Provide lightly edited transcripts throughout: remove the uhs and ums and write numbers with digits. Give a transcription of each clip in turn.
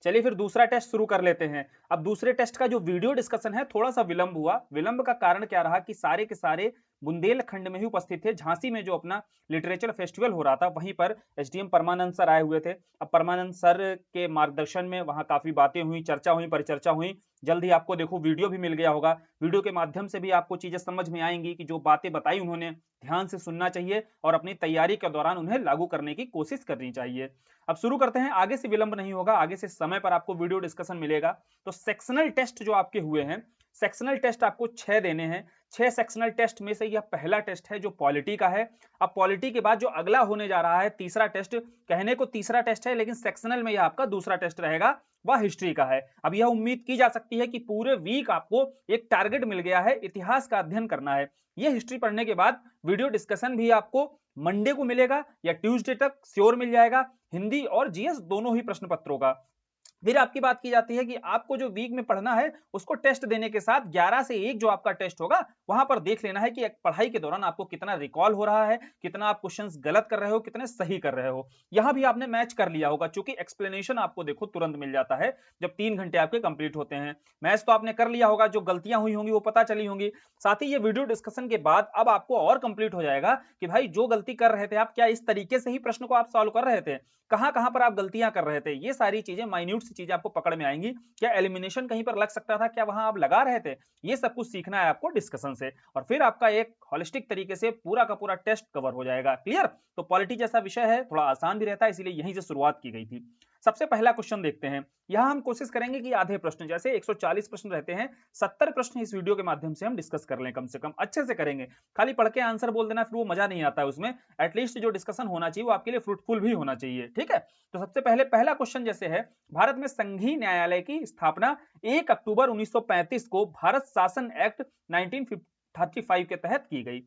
चलिए फिर दूसरा टेस्ट शुरू कर लेते हैं। अब दूसरे टेस्ट का जो वीडियो डिस्कशन है थोड़ा सा विलंब हुआ। विलंब का कारण क्या रहा कि सारे के सारे बुंदेलखंड में ही उपस्थित थे। झांसी में जो अपना लिटरेचर फेस्टिवल हो रहा था वहीं पर एसडीएम परमानंद सर आए हुए थे। अब परमानंद सर के मार्गदर्शन में वहां काफी बातें हुई, चर्चा हुई, परिचर्चा हुई। जल्द ही आपको देखो वीडियो भी मिल गया होगा। वीडियो के माध्यम से भी आपको चीजें समझ में आएंगी कि जो बातें बताई उन्होंने ध्यान से सुनना चाहिए और अपनी तैयारी के दौरान उन्हें लागू करने की कोशिश करनी चाहिए। अब शुरू करते हैं, आगे से विलंब नहीं होगा, आगे से समय पर आपको वीडियो डिस्कशन मिलेगा। तो सेक्शनल टेस्ट जो आपके हुए हैं, सेक्शनल टेस्ट आपको 6 देने हैं। 6 सेक्शनल टेस्ट में से यह पहला टेस्ट है जो पॉलिटी का है। अब पॉलिटी के बाद जो अगला होने जा रहा है तीसरा टेस्ट, कहने को तीसरा टेस्ट है लेकिन सेक्शनल में यह आपका दूसरा टेस्ट रहेगा, वह हिस्ट्री का है। अब यह उम्मीद की जा सकती है कि पूरे वीक आपको एक टारगेट मिल गया है, इतिहास का अध्ययन करना है। यह हिस्ट्री पढ़ने के बाद वीडियो डिस्कशन भी आपको मंडे को मिलेगा या ट्यूसडे तक श्योर मिल जाएगा, हिंदी और जीएस दोनों ही प्रश्न पत्रों का। फिर आपकी बात की जाती है कि आपको जो वीक में पढ़ना है उसको टेस्ट देने के साथ 11 से 1 जो आपका टेस्ट होगा वहां पर देख लेना है कि पढ़ाई के दौरान आपको कितना रिकॉल हो रहा है, कितना आप क्वेश्चंस गलत कर रहे हो, कितने सही कर रहे हो। यहां भी आपने मैच कर लिया होगा क्योंकि एक्सप्लेनेशन आपको देखो तुरंत मिल जाता है जब 3 घंटे आपके कंप्लीट होते हैं। मैच तो आपने कर लिया होगा, जो गलतियां हुई होंगी वो पता चली होंगी। साथ ही ये वीडियो डिस्कशन के बाद अब आपको और कंप्लीट हो जाएगा कि भाई जो गलती कर रहे थे आप, क्या इस तरीके से ही प्रश्न को आप सॉल्व कर रहे थे, कहां कहां पर आप गलतियां कर रहे थे। ये सारी चीजें, माइन्यूट सी चीजें आपको पकड़ में आएंगी। क्या एलिमिनेशन कहीं पर लग सकता था, क्या वहां आप लगा रहे थे, ये सब कुछ सीखना है आपको डिस्कशन से। और फिर आपका एक होलिस्टिक तरीके से पूरा का पूरा टेस्ट कवर हो जाएगा। क्लियर? तो पॉलिटी जैसा विषय है, थोड़ा आसान भी रहता है, इसीलिए यहीं से शुरुआत की गई थी। सबसे पहला क्वेश्चन देखते हैं। यहां हम कोशिश करेंगे कि आधे प्रश्न, जैसे 140 प्रश्न रहते हैं, 70 प्रश्न इस वीडियो के माध्यम से हम डिस्कस कर लें, कम से कम अच्छे से करेंगे। खाली पढ़ के आंसर बोल देना फिर वो मजा नहीं आता है उसमें। एटलीस्ट जो डिस्कशन होना चाहिए वो आपके लिए फ्रूटफुल भी होना चाहिए। ठीक है? तो सबसे पहले पहला क्वेश्चन जैसे है, भारत में संघीय न्यायालय की स्थापना 1 अक्टूबर 1935 को भारत शासन एक्ट 1935 के तहत की गई।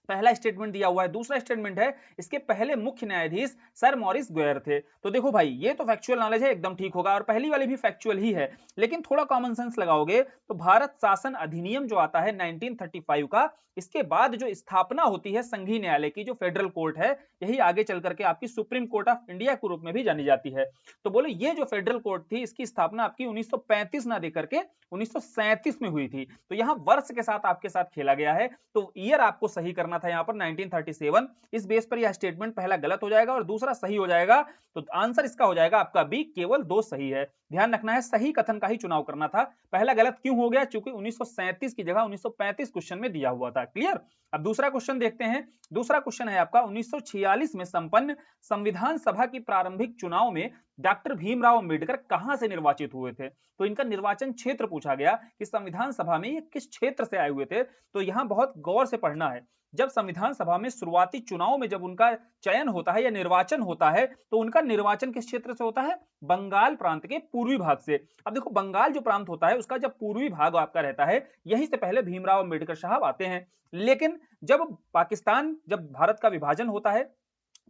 पहला स्टेटमेंट दिया हुआ है। दूसरा स्टेटमेंट है, इसके पहले मुख्य न्यायाधीश सर मॉरिस गोयर थे। तो देखो भाई, ये तो फैक्चुअल नॉलेज है, एकदम ठीक होगा, और पहली वाली भी फैक्चुअल ही है। लेकिन थोड़ा कॉमन सेंस लगाओगे तो भारत शासन अधिनियम जो आता है 1935 का, इसके बाद जो स्थापना होती है संघीय न्यायालय की, जो फेडरल कोर्ट है, यही आगे चल करके आपकी सुप्रीम कोर्ट ऑफ इंडिया के रूप में भी जानी जाती है। तो बोले ये जो फेडरल कोर्ट थी, इसकी स्थापना आपकी 1935 ना देकर के 1937 में हुई थी। तो यहां वर्ष के साथ आपके साथ खेला गया है, तो ईयर आपको सही करना था यहां पर 1937। इस बेस पर यह स्टेटमेंट पहला गलत हो जाएगा और दूसरा सही हो जाएगा। तो आंसर इसका हो जाएगा आपका बी, केवल 2 सही है। ध्यान रखना है, सही कथन का ही चुनाव करना था। पहला गलत क्यों हो गया? क्योंकि 1937 की जगह 1935 क्वेश्चन में दिया हुआ था। क्लियर? अब दूसरा क्वेश्चन देखते हैं। दूसरा क्वेश्चन है आपका, 1946 में संपन्न संविधान सभा की प्रारंभिक चुनाव में डॉक्टर भीमराव अंबेडकर कहां से निर्वाचित हुए थे? तो इनका निर्वाचन क्षेत्र पूछा गया कि संविधान सभा में ये किस क्षेत्र से आए हुए थे। तो यहां बहुत गौर से पढ़ना है। जब संविधान सभा में शुरुआती चुनाव में जब उनका चयन होता है या निर्वाचन होता है, तो उनका निर्वाचन किस क्षेत्र से होता है? बंगाल प्रांत के पूर्वी भाग से। अब देखो, बंगाल जो प्रांत होता है उसका जब पूर्वी भाग आपका रहता है, यहीं से पहले भीमराव अंबेडकर साहब आते हैं। लेकिन जब जब भारत का विभाजन होता है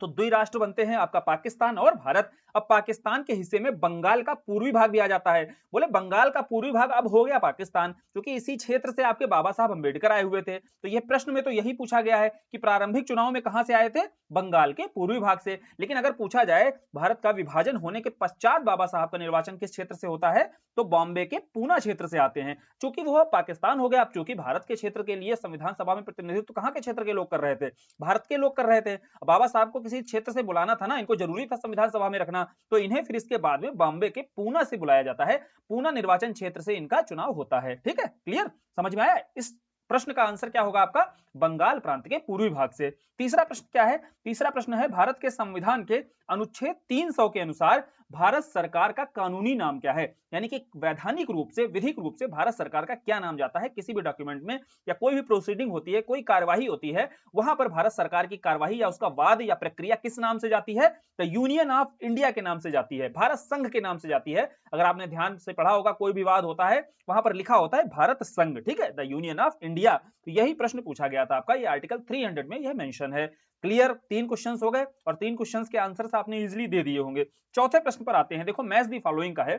तो द्विराष्ट्र बनते हैं आपका पाकिस्तान और भारत। अब पाकिस्तान के हिस्से में बंगाल का पूर्वी भाग भी आ जाता है। बोले बंगाल का पूर्वी भाग अब हो गया पाकिस्तान, क्योंकि इसी क्षेत्र से आपके बाबा साहब अंबेडकर आए हुए थे। तो यह प्रश्न में तो यही पूछा गया है कि प्रारंभिक चुनाव में कहां से आए थे? बंगाल के पूर्वी भाग से। लेकिन अगर पूछा जाए भारत का विभाजन होने के पश्चात बाबा साहब का निर्वाचन किस क्षेत्र से होता है, तो बॉम्बे के पूना क्षेत्र से आते हैं। चूंकि वो पाकिस्तान हो गया, अब चूंकि भारत के क्षेत्र के लिए संविधान सभा में प्रतिनिधित्व कहां के क्षेत्र के लोग कर रहे थे? भारत के लोग कर रहे थे। बाबा साहब को किसी क्षेत्र से बुलाना था ना, इनको जरूरी था संविधान सभा में रखना, तो इन्हें फिर इसके बाद में बॉम्बे के पूना से बुलाया जाता है। पूना निर्वाचन क्षेत्र से इनका चुनाव होता है। ठीक है? क्लियर? समझ में आया? इस प्रश्न का आंसर क्या होगा आपका? बंगाल प्रांत के पूर्वी भाग से। तीसरा प्रश्न क्या है? तीसरा प्रश्न है, भारत के संविधान के अनुच्छेद 300 के अनुसार भारत सरकार का कानूनी नाम क्या है? यानी कि वैधानिक रूप से, विधिक रूप से भारत सरकार का क्या नाम जाता है किसी भी डॉक्यूमेंट में, या कोई भी प्रोसीडिंग होती है, कोई कार्यवाही होती है, वहां पर भारत सरकार की कार्यवाही या उसका वाद या प्रक्रिया किस नाम से जाती है? तो यूनियन ऑफ इंडिया के नाम से जाती है, भारत संघ के नाम से जाती है। अगर आपने ध्यान से पढ़ा होगा, कोई भी वाद होता है वहां पर लिखा होता है भारत संघ। ठीक है? The union of India. तो यही प्रश्न पूछा गया था आपका, ये आर्टिकल 300 में यह मेंशन है। क्लियर? 3 क्वेश्चंस हो गए और 3 क्वेश्चंस के आंसर्स आपने इजीली दे दिए होंगे। चौथे प्रश्न पर आते हैं। देखो, मैच द फॉलोइंग का है।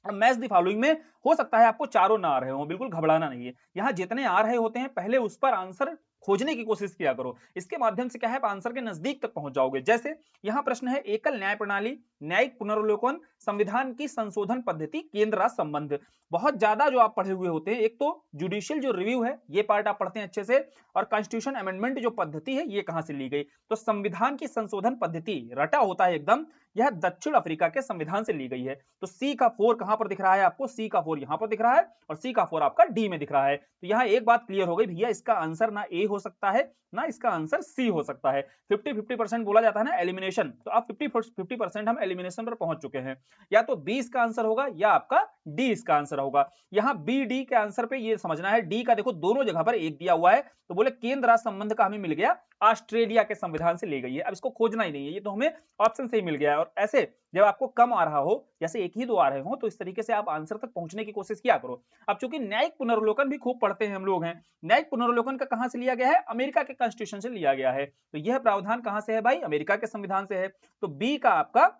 अब मैच द फॉलोइंग में हो सकता है आपको चारों ना आ रहे हो, बिल्कुल घबराना नहीं है। यहां जितने आ रहे होते हैं पहले उस पर आंसर खोजने की कोशिश किया करो। इसके माध्यम से क्या है, आप आंसर के नजदीक तक पहुंच जाओगे। जैसे यहां प्रश्न है, एकल न्याय प्रणाली, न्यायिक पुनर्वलोकन, संविधान की संशोधन पद्धति केंद्र राज्य संबंध। बहुत ज्यादा जो आप पढ़े हुए होते हैं, एक तो जुडिशियल जो रिव्यू है ये पार्ट आप पढ़ते हैं अच्छे से, और कॉन्स्टिट्यूशन अमेंडमेंट जो पद्धति है ये कहां से ली गई। तो संविधान की संशोधन पद्धति रटा होता है एकदम, यह दक्षिण अफ्रीका के संविधान से ली गई है। तो सी का 4 कहां पर दिख रहा है आपको, सी का 4 यहां पर दिख रहा है और सी का 4 आपका डी में दिख रहा है। तो यहां एक बात क्लियर हो गई भैया, इसका आंसर ना ए हो सकता है ना इसका आंसर सी हो सकता है। 50-50% बोला जाता है ना एलिमिनेशन, तो आप 50% हम एलिमिनेशन पर पहुंच चुके हैं। या तो बी इसका आंसर होगा या आपका डी इसका आंसर होगा। यहां बी डी के आंसर पे ये समझना है, डी का देखो दोनों जगह पर एक दिया हुआ है, तो बोले केंद्र राज्य संबंध का हमें मिल गया ऑस्ट्रेलिया के संविधान से ली गई है। अब इसको खोजना ही नहीं है, ये तो हमें ऑप्शन से ही मिल गया है। और ऐसे जब आपको कम आ रहा हो, जैसे एक ही दो आ रहे हो, तो इस तरीके से आप आंसर तक पहुंचने की कोशिश किया करो। अब चूंकि न्यायिक पुनर्वलोकन भी खूब पढ़ते हैं हम लोग हैं, न्यायिक पुनर्वलोकन का कहां से लिया गया है, अमेरिका के कॉन्स्टिट्यूशन से लिया गया है। तो यह प्रावधान कहां से है भाई, अमेरिका के संविधान से है। तो बी का आपका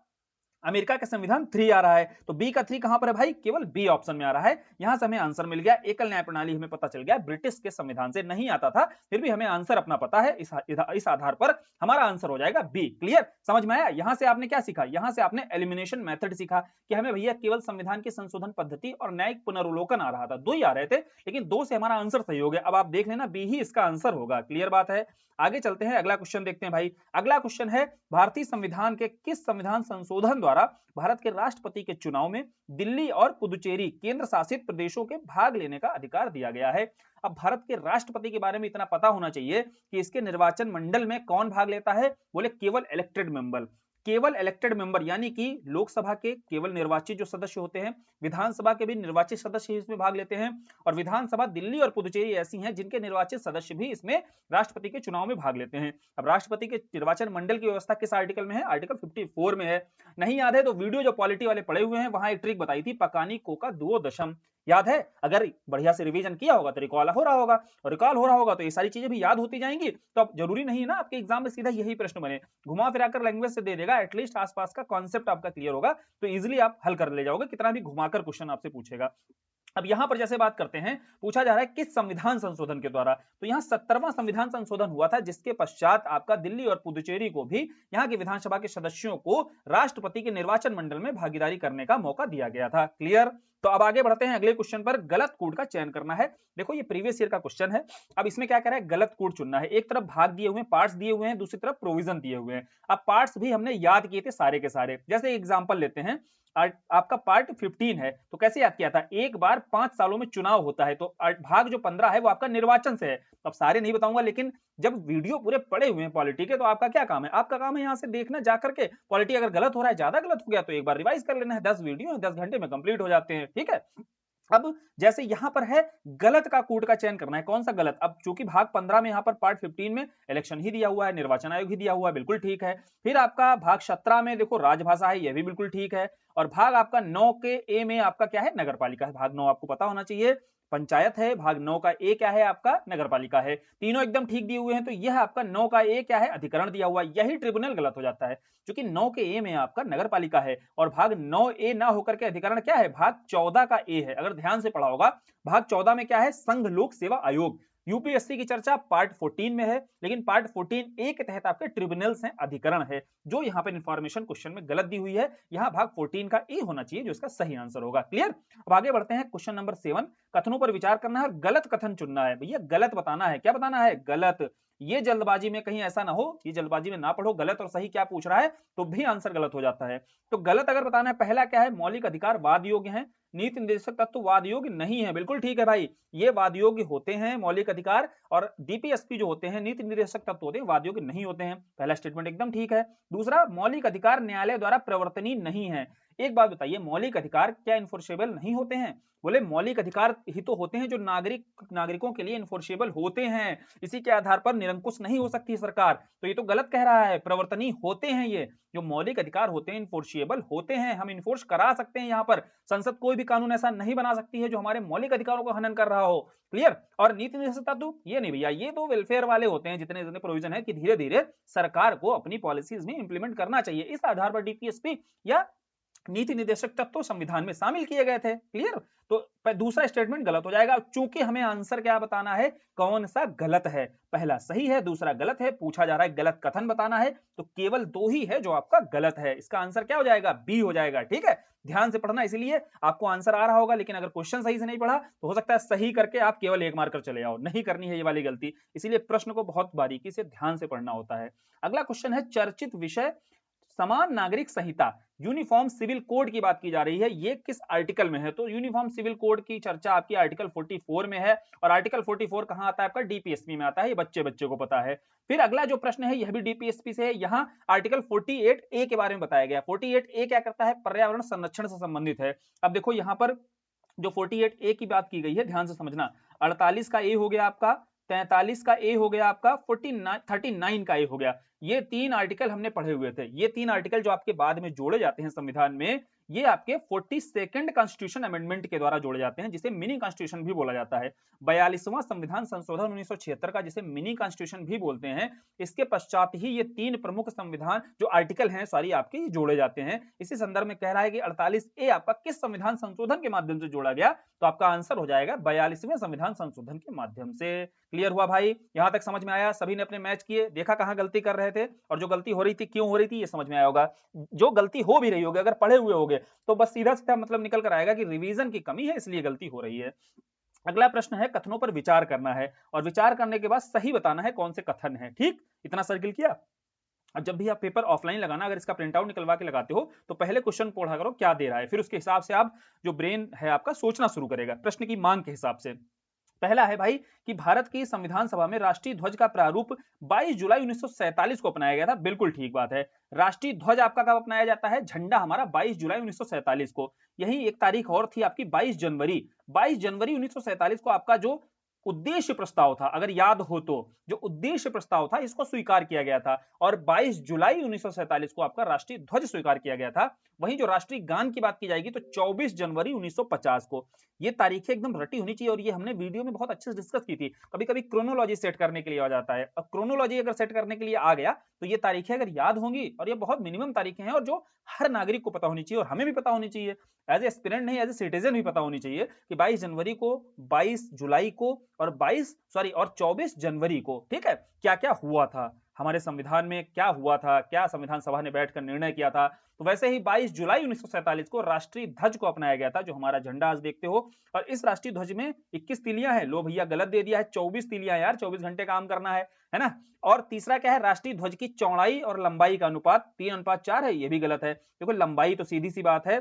अमेरिका के संविधान 3 आ रहा है, तो बी का 3 कहां पर है भाई, केवल बी ऑप्शन में आ रहा है। यहां से हमें आंसर मिल गया। एकल न्याय प्रणाली हमें पता चल गया ब्रिटिश के संविधान से नहीं आता था, फिर भी हमें आंसर अपना पता है, इस आधार पर हमारा आंसर हो जाएगा बी। क्लियर, समझ में आया। यहां से आपने क्या सीखा, यहां से आपने एलिमिनेशन मेथड सीखा कि हमें भैया केवल संविधान की संशोधन पद्धति और न्यायिक पुनर्वलोकन आ रहा था, दो ही आ रहे थे, लेकिन दो से हमारा आंसर सही हो गया। अब आप देख लेना बी ही इसका आंसर होगा। क्लियर बात है, आगे चलते हैं, अगला क्वेश्चन देखते हैं भाई। अगला क्वेश्चन है, भारतीय संविधान के किस संविधान संशोधन द्वारा भारत के राष्ट्रपति के चुनाव में दिल्ली और पुदुचेरी केंद्र शासित प्रदेशों के भाग लेने का अधिकार दिया गया है। अब भारत के राष्ट्रपति के बारे में इतना पता होना चाहिए कि इसके निर्वाचन मंडल में कौन भाग लेता है, बोले केवल इलेक्टेड मेंबर। केवल इलेक्टेड मेंबर यानी कि लोकसभा के केवल निर्वाचित जो सदस्य होते हैं, विधानसभा के भी निर्वाचित सदस्य इसमें भाग लेते हैं, और विधानसभा दिल्ली और पुदुचेरी ऐसी हैं जिनके निर्वाचित सदस्य भी इसमें राष्ट्रपति के चुनाव में भाग लेते हैं। अब राष्ट्रपति के निर्वाचन मंडल की व्यवस्था किस आर्टिकल में है, आर्टिकल 54 में है। नहीं याद है तो वीडियो जो पॉलिटी वाले पढ़े हुए हैं वहां एक ट्रिक बताई थी, पकानी कोका दुओ दशम, याद है। अगर बढ़िया से रिवीजन किया होगा तो रिकॉल हो रहा होगा, और रिकॉल हो रहा होगा तो ये सारी चीजें भी याद होती जाएंगी। तो अब जरूरी नहीं है ना आपके एग्जाम में सीधा यही प्रश्न बने, घुमा फिराकर लैंग्वेज से दे देगा, एटलीस्ट आसपास का कॉन्सेप्ट आपका क्लियर होगा तो इजीली आप हल कर ले जाओगे, कितना भी घुमाकर क्वेश्चन आपसे पूछेगा। अब यहां पर जैसे बात करते हैं, पूछा जा रहा है किस संविधान संशोधन के द्वारा, तो यहां 70वां संविधान संशोधन हुआ था, जिसके पश्चात आपका दिल्ली और पुदुचेरी को भी यहां की विधानसभा के सदस्यों को राष्ट्रपति के निर्वाचन मंडल में भागीदारी करने का मौका दिया गया था। क्लियर, तो अब आगे बढ़ते हैं अगले क्वेश्चन पर। गलत कूट का चयन करना है। देखो ये प्रीवियस ईयर का क्वेश्चन है। अब इसमें क्या कह रहा है, गलत कूट चुनना है। एक तरफ भाग दिए हुए हैं, पार्ट्स दिए हुए हैं, दूसरी तरफ प्रोविजन दिए हुए हैं। अब पार्ट्स भी हमने याद किए थे सारे के सारे। जैसे एग्जांपल लेते हैं, आपका पार्ट 15 है, तो कैसे याद किया था, एक बार 5 सालों में चुनाव होता है, तो भाग जो 15 है वो आपका निर्वाचन से है। अब सारे नहीं बताऊंगा, लेकिन जब वीडियो पूरे पड़े हुए हैं पॉलिटी के, तो आपका क्या काम है, आपका काम है यहाँ से देखना जाकर के, पॉलिटी अगर गलत हो रहा है, ज्यादा गलत हो गया तो एक बार रिवाइज कर लेना है। 10 वीडियो 10 घंटे में कंप्लीट हो जाते हैं, ठीक है। अब जैसे यहां पर है गलत का कूट का चयन करना है, कौन सा गलत। अब चूंकि भाग 15 में यहां पर पार्ट 15 में इलेक्शन ही दिया हुआ है, निर्वाचन आयोग ही दिया हुआ है, बिल्कुल ठीक है। फिर आपका भाग 17 में देखो राजभाषा है, यह भी बिल्कुल ठीक है। और भाग आपका 9 के ए में आपका क्या है, नगरपालिका है। भाग 9 आपको पता होना चाहिए, पंचायत है। भाग 9 का ए क्या है आपका, नगरपालिका है। तीनों एकदम ठीक दिए हुए हैं, तो यह आपका 9 का ए क्या है, अधिकरण दिया हुआ है। यही ट्रिब्यूनल गलत हो जाता है, क्योंकि 9 के ए में आपका नगरपालिका है, और भाग 9 ए ना होकर के अधिकरण क्या है, भाग 14 का ए है। अगर ध्यान से पढ़ा होगा, भाग 14 में क्या है, संघ लोक सेवा आयोग। यूपीएससी की चर्चा पार्ट 14 में है, लेकिन पार्ट 14 ए के तहत आपके ट्रिब्यूनल्स हैं, अधिकरण है, जो यहाँ पे इंफॉर्मेशन क्वेश्चन में गलत दी हुई है। यहाँ भाग 14 का ए होना चाहिए, जो इसका सही आंसर होगा। क्लियर, अब आगे बढ़ते हैं क्वेश्चन नंबर 7। कथनों पर विचार करना है और गलत कथन चुनना है। भैया गलत बताना है, क्या बताना है, गलत। ये जल्दबाजी में कहीं ऐसा ना हो, ये जल्दबाजी में ना पढ़ो, गलत और सही क्या पूछ रहा है तो भी आंसर गलत हो जाता है। तो गलत अगर बताना है, पहला क्या है, मौलिक अधिकार वाद योग्य है, नीति निर्देशक तत्व वाद योग्य नहीं है। बिल्कुल ठीक है भाई, ये वाद योग्य होते हैं मौलिक अधिकार, और डीपीएसपी जो होते हैं, नीति निर्देशक तत्व होते हैं, वाद योग्य नहीं होते हैं। पहला स्टेटमेंट एकदम ठीक है। दूसरा, मौलिक अधिकार न्यायालय द्वारा प्रवर्तनीय नहीं है। एक बात बताइए, मौलिक अधिकार क्या इन्फोर्सेबल नहीं होते हैं, बोले मौलिक अधिकार ही तो होते हैं जो नागरिकों के लिए इन्फोर्सेबल होते हैं, इसी के आधार पर निरंकुश नहीं हो सकती सरकार। तो ये तो गलत कह रहा है, प्रवर्तनीय होते हैं। ये जो मौलिक अधिकार होते हैं इन्फोर्सेबल होते हैं, हम इन्फोर्स करा सकते हैं। यहाँ पर संसद कोई भी कानून ऐसा नहीं बना सकती है जो हमारे मौलिक अधिकारों का हनन कर रहा हो। क्लियर, और नीति निर्देशक तत्व ये नहीं भैया, ये तो वेलफेयर वाले होते हैं, जितने जितने प्रोविजन है कि धीरे धीरे सरकार को अपनी पॉलिसीज में इंप्लीमेंट करना चाहिए, इस आधार पर डीपीएसपी या नीति निर्देशक तत्व संविधान में शामिल किए गए थे। क्लियर, तो दूसरा स्टेटमेंट गलत हो जाएगा, चूंकि हमें आंसर क्या बताना है, कौन सा गलत है। पहला सही है, दूसरा गलत है। पूछा जा रहा है गलत कथन बताना है, तो केवल दो ही है जो आपका गलत है। इसका आंसर क्या हो जाएगा, बी हो जाएगा। ठीक है, ध्यान से पढ़ना, इसीलिए आपको आंसर आ रहा होगा, लेकिन अगर क्वेश्चन सही से नहीं पढ़ा तो हो सकता है सही करके आप केवल 1 मार्कर चले आओ, नहीं करनी है ये वाली गलती। इसीलिए प्रश्न को बहुत बारीकी से ध्यान से पढ़ना होता है। अगला क्वेश्चन है चर्चित विषय समान नागरिक संहिता, यूनिफॉर्म सिविल कोड की बात की जा रही है, ये किस आर्टिकल में है? तो यूनिफॉर्म सिविल कोड की चर्चा आपकी आर्टिकल 44 में है, और आर्टिकल 44 कहां आता है आपका? डीपीएसपी में आता है, ये बच्चे बच्चे को पता है। फिर अगला जो प्रश्न है यह भी डीपीएसपी से है, यहाँ आर्टिकल 48 ए के बारे में बताया गया। 48 ए क्या करता है? पर्यावरण संरक्षण से संबंधित है। अब देखो यहाँ पर जो 48 ए की बात की गई है, ध्यान से समझना, 48 का ए हो गया आपका, 43 का ए हो गया आपका, 39 का ए हो गया। ये 3 आर्टिकल हमने पढ़े हुए थे। ये 3 आर्टिकल जो आपके बाद में जोड़े जाते हैं संविधान में, ये आपके 42nd कॉन्स्टिट्यूशन अमेंडमेंट के द्वारा जोड़े जाते हैं, जिसे मिनी कॉन्स्टिट्यूशन भी बोला जाता है। 42वां संविधान संशोधन 1976 का, जिसे मिनी कॉन्स्टिट्यूशन भी बोलते हैं, इसके पश्चात ही ये 3 प्रमुख संविधान जो आर्टिकल हैं सॉरी आपके जोड़े जाते हैं। इसी संदर्भ में कह रहा है कि 48 ए आपका किस संविधान संशोधन के माध्यम से जोड़ा गया? तो आपका आंसर हो जाएगा 42वें संविधान संशोधन के माध्यम से। क्लियर हुआ भाई? यहां तक समझ में आया? सभी ने अपने मैच किए, देखा कहां गलती कर रहे थे, और जो गलती हो रही थी क्यों हो रही थी, ये समझ में आया होगा। जो गलती हो भी रही होगी, अगर पढ़े हुए होगे तो बस सीधा सीधा मतलब निकल कर आएगा कि रिवीजन की कमी है, इसलिए गलती हो रही है। अगला प्रश्न है कथनों पर विचार करना है, और विचार करने के बाद सही बताना है कौन से कथन है। ठीक, इतना सर्किल किया। अब जब भी आप पेपर ऑफलाइन लगाना, अगर इसका प्रिंट आउट निकलवा के लगाते हो तो पहले क्वेश्चन पढ़ा करो क्या दे रहा है, फिर उसके हिसाब से आप जो ब्रेन है आपका सोचना शुरू करेगा प्रश्न की मांग के हिसाब से। पहला है भाई कि भारत की संविधान सभा में राष्ट्रीय ध्वज का प्रारूप 22 जुलाई 1947 को अपनाया गया था। बिल्कुल ठीक बात है। राष्ट्रीय ध्वज आपका कब अपनाया जाता है? झंडा हमारा 22 जुलाई 1947 को। यही एक तारीख और थी आपकी 22 जनवरी। 22 जनवरी 1947 को आपका जो उद्देश्य प्रस्ताव था, अगर याद हो तो, जो उद्देश्य प्रस्ताव था इसको स्वीकार किया गया था, और 22 जुलाई 1947 को आपका राष्ट्रीय ध्वज स्वीकार किया गया था। वहीं जो राष्ट्रीय गान की बात की जाएगी तो 24 जनवरी 1950 को। ये तारीखें एकदम रटी होनी चाहिए, और ये हमने वीडियो में बहुत अच्छे से डिस्कस की थी। कभी कभी क्रोनोलॉजी सेट करने के लिए आ जाता है, अब क्रोनोलॉजी अगर सेट करने के लिए आ गया तो ये तारीखें अगर याद होंगी, और ये बहुत मिनिमम तारीखें हैं और जो हर नागरिक को पता होनी चाहिए, और हमें भी पता होनी चाहिए, एज ए एस्पिरेंट नहीं एज ए सिटीजन भी पता होनी चाहिए कि 22 जनवरी को, 22 जुलाई को, और 24 जनवरी को, ठीक है, क्या क्या हुआ था हमारे संविधान में, क्या हुआ था, क्या संविधान सभा ने बैठकर निर्णय किया था। तो वैसे ही 22 जुलाई 1947 को राष्ट्रीय ध्वज को अपनाया गया था, जो हमारा झंडा आज देखते हो। और इस राष्ट्रीय ध्वज में 21 तीलियां हैं। लो भैया गलत दे दिया है, 24 तीलियां यार, 24 घंटे काम करना है ना। और तीसरा क्या है? राष्ट्रीय ध्वज की चौड़ाई और लंबाई का अनुपात 3:4 है, ये भी गलत है। देखो लंबाई तो सीधी सी बात है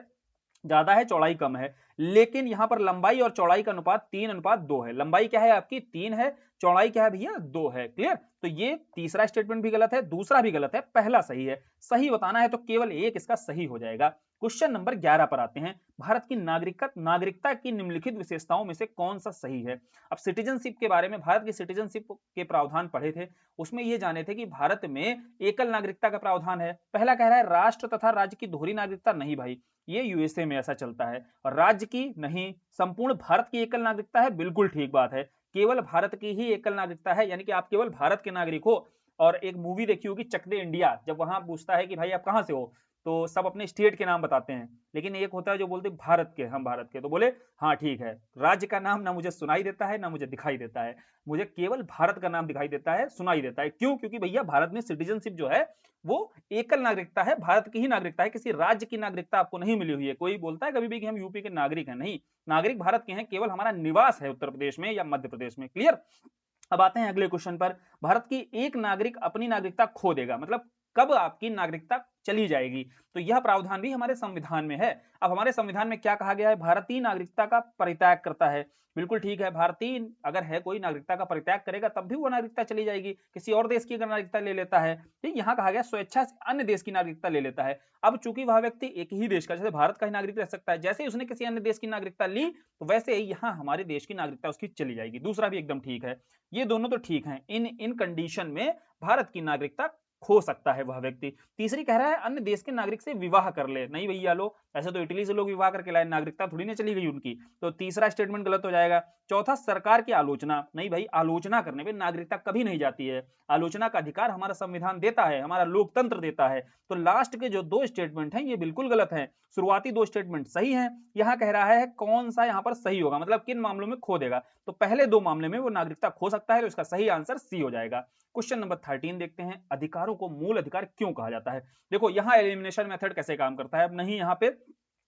ज्यादा है, चौड़ाई कम है, लेकिन यहां पर लंबाई और चौड़ाई का अनुपात 3:2 है। लंबाई क्या है आपकी? 3 है, चौड़ाई क्या है भैया? 2 है। क्लियर? तो ये तीसरा स्टेटमेंट भी गलत है, दूसरा भी गलत है, पहला सही है। सही बताना है तो केवल एक इसका सही हो जाएगा। क्वेश्चन नंबर 11 पर आते हैं। भारत की नागरिकता की निम्नलिखित विशेषताओं में से कौन सा सही है? अब सिटीजनशिप के बारे में, भारत की सिटीजनशिप के प्रावधान पढ़े थे, उसमें ये जाने थे कि भारत में एकल नागरिकता का प्रावधान है। पहला कह रहा है राष्ट्र तथा राज्य की दोहरी नागरिकता। नहीं भाई, ये यूएसए में ऐसा चलता है। और राज्य की नहीं, संपूर्ण भारत की एकल नागरिकता है। बिल्कुल ठीक बात है, केवल भारत की ही एकल नागरिकता है, यानी कि आप केवल भारत के नागरिक हो। और एक मूवी देखी होगी चक दे इंडिया, जब वहां पूछता है कि भाई आप कहां से हो, तो सब अपने स्टेट के नाम बताते हैं, लेकिन एक होता है जो बोलते भारत के, हम भारत के, तो बोले हाँ ठीक है। राज्य का नाम ना मुझे सुनाई देता है ना मुझे दिखाई देता है, मुझे केवल भारत का नाम दिखाई देता है, सुनाई देता है। क्यों? क्योंकि भैया भारत में सिटीजनशिप जो है वो एकल नागरिकता है, भारत की ही नागरिकता है, किसी राज्य की नागरिकता आपको नहीं मिली हुई है। कोई बोलता है कभी भी कि हम यूपी के नागरिक हैं, नहीं, नागरिक भारत के हैं, केवल हमारा निवास है उत्तर प्रदेश में या मध्य प्रदेश में। क्लियर? अब आते हैं अगले क्वेश्चन पर। भारत की एक नागरिक अपनी नागरिकता खो देगा, मतलब कब आपकी नागरिकता चली जाएगी? तो यह प्रावधान भी हमारे संविधान में है। अब हमारे संविधान में क्या कहा गया है? भारतीय नागरिकता का परित्याग करता है। बिल्कुल ठीक है, भारतीय अगर है कोई नागरिकता का परित्याग करेगा तब भी वो नागरिकता चली जाएगी। किसी और देश की अगर नागरिकता ले लेता है, ठीक, यहाँ कहा गया स्वेच्छा से अन्य देश की नागरिकता ले लेता है। अब चूंकि वह व्यक्ति एक ही देश का, जैसे भारत का ही नागरिक रह सकता है, जैसे ही उसने किसी अन्य देश की नागरिकता ली तो वैसे ही यहाँ हमारे देश की नागरिकता उसकी चली जाएगी। दूसरा भी एकदम ठीक है, ये दोनों तो ठीक है। इन कंडीशन में भारत की नागरिकता खो सकता है वह व्यक्ति। तीसरी कह रहा है अन्य देश के नागरिक से विवाह कर ले। नहीं भैया लो, ऐसे तो इटली से लोग विवाह करके लाए, नागरिकता थोड़ी ना चली गई उनकी, तो तीसरा स्टेटमेंट गलत हो जाएगा। चौथा, सरकार की आलोचना। नहीं भाई, आलोचना करने पे नागरिकता कभी नहीं जाती है। आलोचना का अधिकार हमारा संविधान देता है, हमारा लोकतंत्र देता है। तो लास्ट के जो दो स्टेटमेंट हैं ये बिल्कुल गलत हैं। शुरुआती दो स्टेटमेंट सही हैं। यहाँ कह रहा है कौन सा यहाँ पर सही होगा, मतलब किन मामलों में खो देगा, तो पहले दो मामले में वो नागरिकता खो सकता है, तो इसका सही आंसर सी हो जाएगा। क्वेश्चन नंबर 13 देखते हैं। अधिकारों को मूल अधिकार क्यों कहा जाता है? देखो यहाँ एलिमिनेशन मेथड कैसे काम करता है। अब नहीं यहाँ पे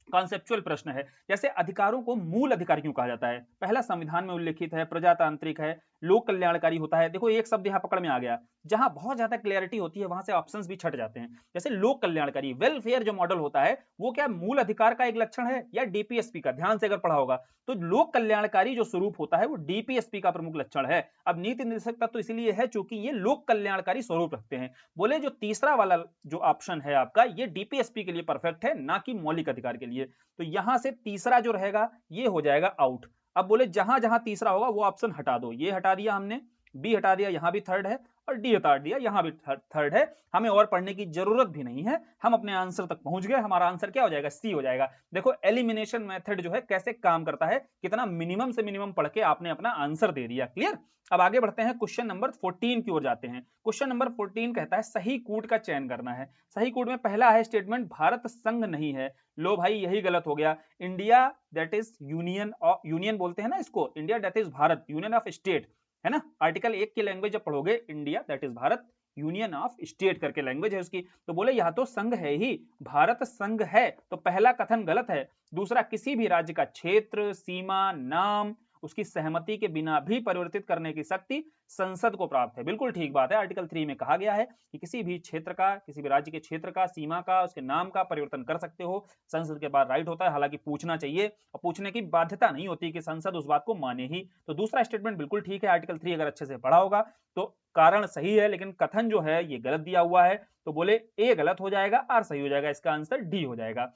कॉन्सेप्चुअल प्रश्न है। जैसे अधिकारों को मूल अधिकार क्यों कहा जाता है? पहला संविधान में उल्लेखित है, प्रजातांत्रिक है, लोक कल्याणकारी होता है। देखो एक शब्द यहाँ पकड़ में आ गया, जहां बहुत ज्यादा क्लैरिटी होती है वहां से ऑप्शंस भी छट जाते हैं। जैसे लोक कल्याणकारी, वेलफेयर जो मॉडल होता है वो क्या मूल अधिकार का एक लक्षण है या डीपीएसपी का? ध्यान से अगर पढ़ा होगा तो लोक कल्याणकारी जो स्वरूप होता है वो डीपीएसपी का प्रमुख लक्षण है। अब नीति निर्देशक तत्व इसलिए है चूंकि ये लोक कल्याणकारी स्वरूप रखते हैं। बोले जो तीसरा वाला जो ऑप्शन है आपका, ये डीपीएसपी के लिए परफेक्ट है, ना कि मौलिक अधिकार के लिए। तो यहां से तीसरा जो रहेगा ये हो जाएगा आउट। अब बोले जहां जहां तीसरा होगा वो ऑप्शन हटा दो। ये हटा दिया हमने, बी हटा दिया, यहां भी थर्ड है, और डी हटा दिया, यहां भी थर्ड है। हमें और पढ़ने की जरूरत भी नहीं है, हम अपने आंसर तक पहुंच गए। हमारा आंसर क्या हो जाएगा? सी हो जाएगा। देखो एलिमिनेशन मेथड जो है कैसे काम करता है, कितना मिनिमम से मिनिमम पढ़ के आपने अपना आंसर दे दिया। क्लियर? अब आगे बढ़ते हैं, क्वेश्चन नंबर 14 की ओर जाते हैं। क्वेश्चन नंबर 14 कहता है सही कूट का चयन करना है। सही कूट में पहला है स्टेटमेंट भारत संघ नहीं है। लो भाई यही गलत हो गया। India that is union, union बोलते हैं ना इसको, India that is Bharat, union of state है ना। आर्टिकल 1 की लैंग्वेज जब पढ़ोगे, India that is Bharat, union of state करके लैंग्वेज है उसकी। तो बोले यह तो संघ है ही, भारत संघ है, तो पहला कथन गलत है। दूसरा, किसी भी राज्य का क्षेत्र, सीमा, नाम उसकी सहमति के बिना भी परिवर्तित करने की शक्ति संसद को प्राप्त है। बिल्कुल ठीक बात है। आर्टिकल 3 में कहा गया है कि किसी भी क्षेत्र का, किसी भी राज्य के क्षेत्र का, सीमा का, उसके नाम का परिवर्तन कर सकते हो, संसद के बाद राइट होता है। हालांकि पूछना चाहिए और पूछने की बाध्यता नहीं होती कि संसद उस बात को माने ही। तो दूसरा स्टेटमेंट बिल्कुल ठीक है। आर्टिकल 3 अगर अच्छे से पढ़ा होगा तो कारण सही है, लेकिन कथन जो है ये गलत दिया हुआ है। तो बोले ए गलत हो जाएगा, आर सही हो जाएगा। इसका आंसर डी हो जाएगा।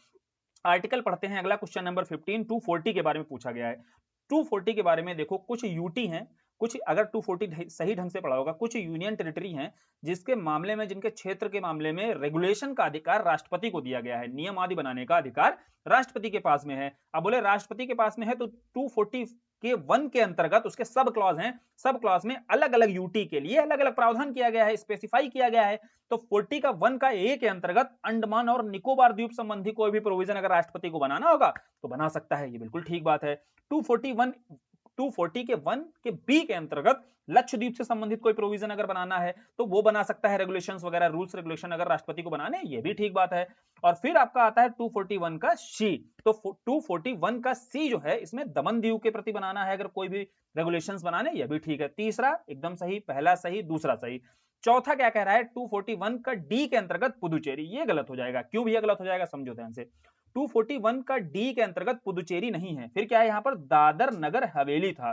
आर्टिकल पढ़ते हैं अगला, क्वेश्चन नंबर 15 240 के बारे में पूछा गया है। 240 के बारे में देखो, कुछ यूटी हैं, कुछ अगर 240 सही ढंग से पढ़ा होगा, कुछ यूनियन टेरिटरी हैं जिसके मामले में, जिनके क्षेत्र के मामले में रेगुलेशन का अधिकार राष्ट्रपति को दिया गया है। नियम आदि बनाने का अधिकार राष्ट्रपति के पास में है। अब बोले राष्ट्रपति के पास में है तो 240 के 1 के अंतर्गत उसके सब क्लॉज हैं, सब क्लॉज में अलग अलग यूटी के लिए अलग अलग प्रावधान किया गया है, स्पेसिफाई किया गया है। तो 40 का 1 का ए के अंतर्गत अंडमान और निकोबार द्वीप संबंधी कोई भी प्रोविजन अगर राष्ट्रपति को बनाना होगा तो बना सकता है। ये बिल्कुल ठीक बात है। 240 के 1 के बी के अंतर्गत लक्षद्वीप से संबंधित कोई प्रोविजन अगर बनाना है तो वो बना सकता है। रेगुलेशंस वगैरह, रूल्स रेगुलेशन अगर राष्ट्रपति को बनाने, ये भी ठीक बात है। और फिर आपका आता है 241 का सी। तो 241 का सी जो है, इसमें दमन दीव के प्रति बनाना है अगर कोई भी रेगुलेशंस बनाने, ये भी ठीक है। तीसरा एकदम सही, पहला सही, दूसरा सही। चौथा क्या कह रहा है? 241 का डी के अंतर्गत पुदुचेरी, ये गलत हो जाएगा। क्यों भैया गलत हो जाएगा, समझो ध्यान से। 241 का डी के अंतर्गत पुदुचेरी नहीं है, फिर क्या है यहाँ पर? दादर नगर हवेली था।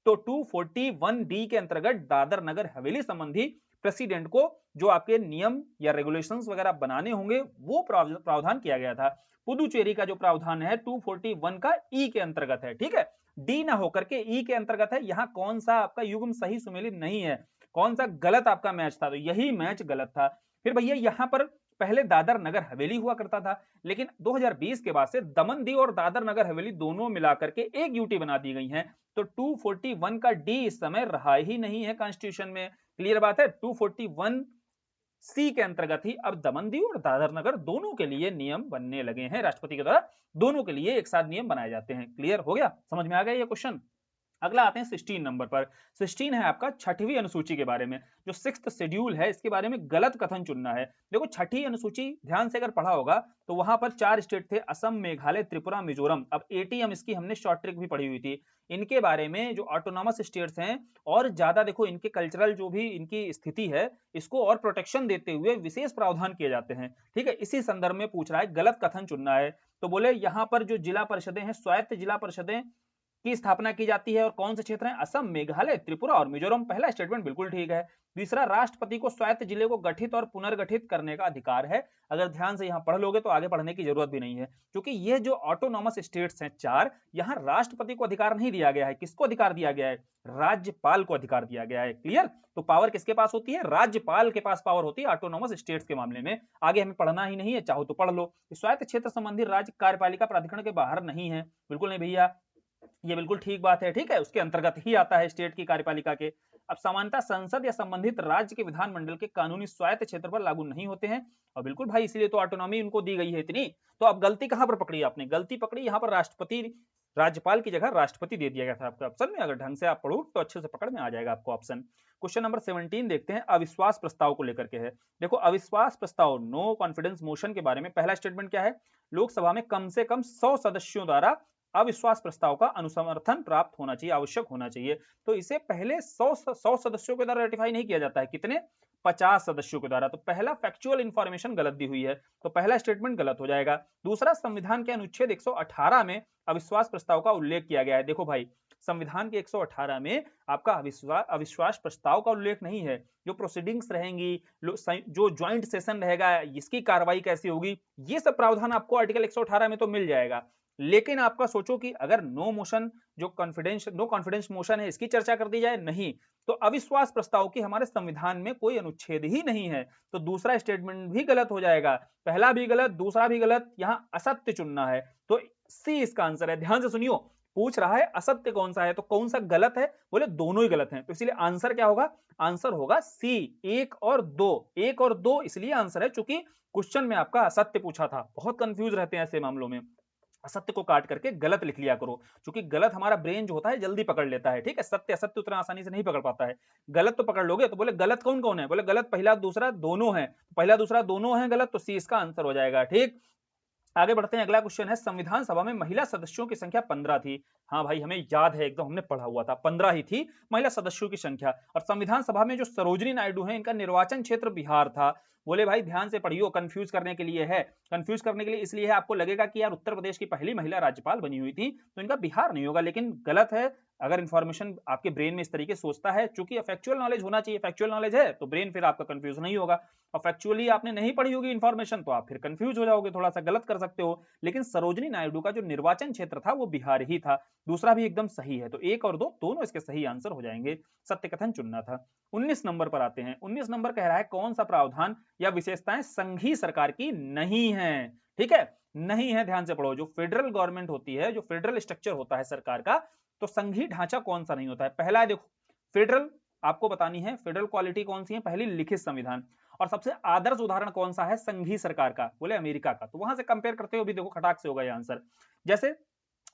तो 241 डी के अंतर्गत दादर नगर हवेली संबंधी प्रेसिडेंट को जो आपके नियम या रेगुलेशंस वगैरह बनाने होंगे वो प्रावधान किया गया था। पुदुचेरी का जो प्रावधान है 241 का ई के अंतर्गत है। ठीक है, डी ना होकर के ई के अंतर्गत है। यहाँ कौन सा आपका युग्म सही सुमेलित नहीं है, कौन सा गलत आपका मैच था? तो यही मैच गलत था। फिर भैया यहाँ पर पहले दादर नगर हवेली हुआ करता था, लेकिन 2020 के बाद से दमन दीव और दादर नगर हवेली दोनों मिलाकर के एक यूटी बना दी गई हैं। तो 241 का डी इस समय रहा ही नहीं है कॉन्स्टिट्यूशन में। क्लियर बात है। 241 सी के अंतर्गत ही अब दमन दीव और दादर नगर दोनों के लिए नियम बनने लगे हैं राष्ट्रपति के द्वारा, दोनों के लिए एक साथ नियम बनाए जाते हैं। क्लियर हो गया, समझ में आ गया ये क्वेश्चन। अगला आते हैं 16 नंबर पर। 16 है आपका छठवीं अनुसूची के बारे में, जो 6th शेड्यूल है इसके बारे में गलत कथन चुनना है। देखो छठी अनुसूची ध्यान से अगर पढ़ा होगा तो वहां पर 4 स्टेट थे, असम, मेघालय, त्रिपुरा, मिजोरम। अब एटीएम इसकी हमने शॉर्ट ट्रिक भी पढ़ी हुई थी। इनके बारे में जो ऑटोनॉमस स्टेट्स हैं और ज्यादा देखो इनके कल्चरल जो भी इनकी स्थिति है इसको और प्रोटेक्शन देते हुए विशेष प्रावधान किए जाते हैं। ठीक है, इसी संदर्भ में पूछ रहा है, गलत कथन चुनना है। तो बोले यहाँ पर जो जिला परिषदें हैं, स्वायत्त जिला परिषदें की स्थापना की जाती है और कौन से क्षेत्र हैं? असम, मेघालय, त्रिपुरा और मिजोरम। पहला स्टेटमेंट बिल्कुल ठीक है। तीसरा, राष्ट्रपति को स्वायत्त जिले को गठित और पुनर्गठित करने का अधिकार है। अगर ध्यान से यहां पढ़ लोगे तो आगे पढ़ने की जरूरत भी नहीं है, क्योंकि ये जो ऑटोनॉमस स्टेट्स हैं 4, यहां राष्ट्रपति को अधिकार नहीं दिया गया है। किसको अधिकार दिया गया है? राज्यपाल को अधिकार दिया गया है। क्लियर? तो पावर किसके पास होती है? राज्यपाल के पास पावर होती है ऑटोनॉमस स्टेट्स के मामले में। आगे हमें पढ़ना ही नहीं है, चाहो तो पढ़ लो। स्वायत्त क्षेत्र संबंधी राज्य कार्यपालिका प्राधिकरण के बाहर नहीं है, बिल्कुल नहीं भैया, ये बिल्कुल ठीक बात है। ठीक है, उसके अंतर्गत ही आता है स्टेट की कार्यपालिका के। अब सामान्यतः संसद या संबंधित राज्य के विधानमंडल के कानूनी स्वायत्त क्षेत्र पर लागू नहीं होते हैं। और बिल्कुल भाई, इसलिए तो ऑटोनॉमी उनको दी गई है इतनी। तो अब गलती कहां पर पकड़ी आपने? गलती पकड़ी यहाँ पर राष्ट्रपति राज्यपाल की जगह राष्ट्रपति दे दिया गया था आपके ऑप्शन में। अगर ढंग से आप पढ़ो तो अच्छे से पकड़ में आ जाएगा आपको ऑप्शन। क्वेश्चन नंबर 17 देखते हैं, अविश्वास प्रस्ताव को लेकर के है। देखो अविश्वास प्रस्ताव, नो कॉन्फिडेंस मोशन के बारे में पहला स्टेटमेंट क्या है, लोकसभा में कम से कम 100 सदस्यों द्वारा अविश्वास प्रस्ताव का अनुसमर्थन प्राप्त होना चाहिए, आवश्यक होना चाहिए। तो इसे पहले 100 सदस्यों के द्वारा रेटिफाई नहीं किया जाता है, कितने, 50 सदस्यों के द्वारा। तो पहला फैक्चुअल इंफॉर्मेशन गलत दी हुई है, तो पहला स्टेटमेंट गलत हो जाएगा। दूसरा, संविधान के अनुच्छेद 118 में अविश्वास प्रस्ताव का उल्लेख किया गया है। देखो भाई, संविधान के 118 में आपका अविश्वास प्रस्ताव का उल्लेख नहीं है। जो प्रोसीडिंग्स रहेंगी, जो ज्वाइंट सेशन रहेगा, इसकी कार्रवाई कैसी होगी, ये सब प्रावधान आपको आर्टिकल 118 में तो मिल जाएगा। लेकिन आपका सोचो कि अगर नो मोशन, जो नो कॉन्फिडेंस मोशन है, इसकी चर्चा कर दी जाए, नहीं, तो अविश्वास प्रस्ताव की हमारे संविधान में कोई अनुच्छेद ही नहीं है, तो दूसरा स्टेटमेंट भी गलत हो जाएगा। पहला भी गलत, दूसरा भी गलत, यहां असत्य चुनना है, तो सी इसका आंसर है। ध्यान से सुनियो, पूछ रहा है असत्य कौन सा है, तो कौन सा गलत है, बोले दोनों ही गलत हैं, तो इसलिए आंसर क्या होगा, आंसर होगा सी, 1 और 2। 1 और 2 इसलिए आंसर है चूंकि क्वेश्चन में आपका असत्य पूछा था। बहुत कंफ्यूज रहते हैं ऐसे मामलों में, असत्य को काट करके गलत लिख लिया करो, क्योंकि गलत हमारा ब्रेन जो होता है जल्दी पकड़ लेता है, ठीक है, सत्य असत्य उतना आसानी से नहीं पकड़ पाता है। गलत तो पकड़ लोगे, तो बोले गलत कौन कौन है, बोले गलत पहला दूसरा दोनों है, पहला दूसरा दोनों है गलत, तो सी इसका आंसर हो जाएगा। ठीक, आगे बढ़ते हैं। अगला क्वेश्चन है, संविधान सभा में महिला सदस्यों की संख्या 15 थी। हाँ भाई, हमें याद है, एकदम हमने पढ़ा हुआ था, 15 ही थी महिला सदस्यों की संख्या। और संविधान सभा में जो सरोजिनी नायडू हैं, इनका निर्वाचन क्षेत्र बिहार था। बोले भाई ध्यान से पढ़ियो, कंफ्यूज करने के लिए है, कंफ्यूज करने के लिए इसलिए है, आपको लगेगा कि यार उत्तर प्रदेश की पहली महिला राज्यपाल बनी हुई थी, तो इनका बिहार नहीं होगा, लेकिन गलत है। अगर इंफॉर्मेशन आपके ब्रेन में इस तरीके सोचता है, चूंकि फैक्चुअल नॉलेज होना चाहिए, फैक्चुअल नॉलेज है तो ब्रेन फिर आपका कंफ्यूज नहीं होगा। और फैक्चुअली आपने नहीं पढ़ी होगी इंफॉर्मेशन, तो आप फिर कंफ्यूज हो जाओगे, थोड़ा सा गलत कर सकते हो। लेकिन सरोजिनी नायडू का जो निर्वाचन क्षेत्र था वो बिहार ही था। दूसरा भी एकदम सही है, तो 1 और 2 दोनों इसके सही आंसर हो जाएंगे, सत्य कथन चुनना था। 19 नंबर पर आते हैं। 19 नंबर कह रहा है, कौन सा प्रावधान या विशेषताएं संघीय सरकार की नहीं है। ठीक है, नहीं है, ध्यान से पढ़ो। जो फेडरल गवर्नमेंट होती है, जो फेडरल स्ट्रक्चर होता है सरकार का, तो संघीय ढांचा कौन सा नहीं होता है। पहला है, देखो फेडरल, आपको बतानी है फेडरल क्वालिटी कौन सी है, पहली लिखित संविधान। और सबसे आदर्श उदाहरण कौन सा है संघीय सरकार का, बोले अमेरिका का। तो वहां से कंपेयर करते हो भी देखो, खटाक से होगा ये आंसर। जैसे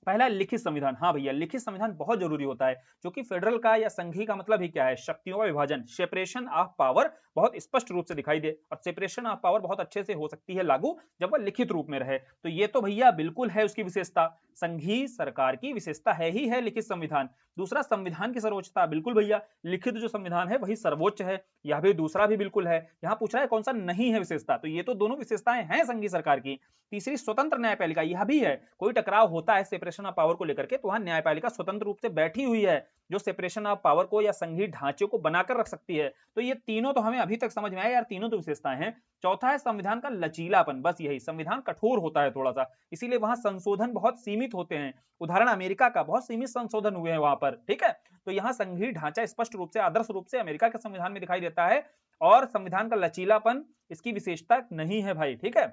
पहला लिखित संविधान, हाँ भैया लिखित संविधान बहुत जरूरी होता है, क्योंकि फेडरल का या संघीय का मतलब ही क्या है, शक्तियों का विभाजन, सेपरेशन ऑफ पावर बहुत स्पष्ट रूप से दिखाई दे। और सेपरेशन ऑफ पावर बहुत अच्छे से हो सकती है लागू जब वह लिखित रूप में रहे। तो ये तो भैया बिल्कुल है उसकी विशेषता, संघीय सरकार की विशेषता है ही है लिखित संविधान। दूसरा, संविधान की सर्वोच्चता, बिल्कुल भैया लिखित जो संविधान है वही सर्वोच्च है, यह भी दूसरा भी बिल्कुल है। यहाँ पूछ रहा है कौन सा नहीं है विशेषता, तो ये तो दोनों विशेषताएं हैं संघीय सरकार की। तीसरी, स्वतंत्र न्यायपालिका, यह भी है। कोई टकराव होता है सेपरेशन ऑफ पावर को लेकर के, तो वहां न्यायपालिका स्वतंत्र रूप से बैठी हुई है, जो सेपरेशन ऑफ पावर को या संघीय ढांचे को बनाकर रख सकती है। तो ये तीनों तो हमें अभी तक समझ में आया यार, तीनों तो विशेषताएं हैं। चौथा है संविधान का लचीलापन, बस यही, संविधान कठोर होता है थोड़ा सा, इसीलिए वहां संशोधन बहुत सीमित होते हैं। उदाहरण अमेरिका का, बहुत सीमित संशोधन हुए हैं वहां पर, ठीक है। तो यहाँ संघीय ढांचा स्पष्ट रूप से, आदर्श रूप से अमेरिका के संविधान में दिखाई देता है, और संविधान का लचीलापन इसकी विशेषता नहीं है भाई, ठीक है,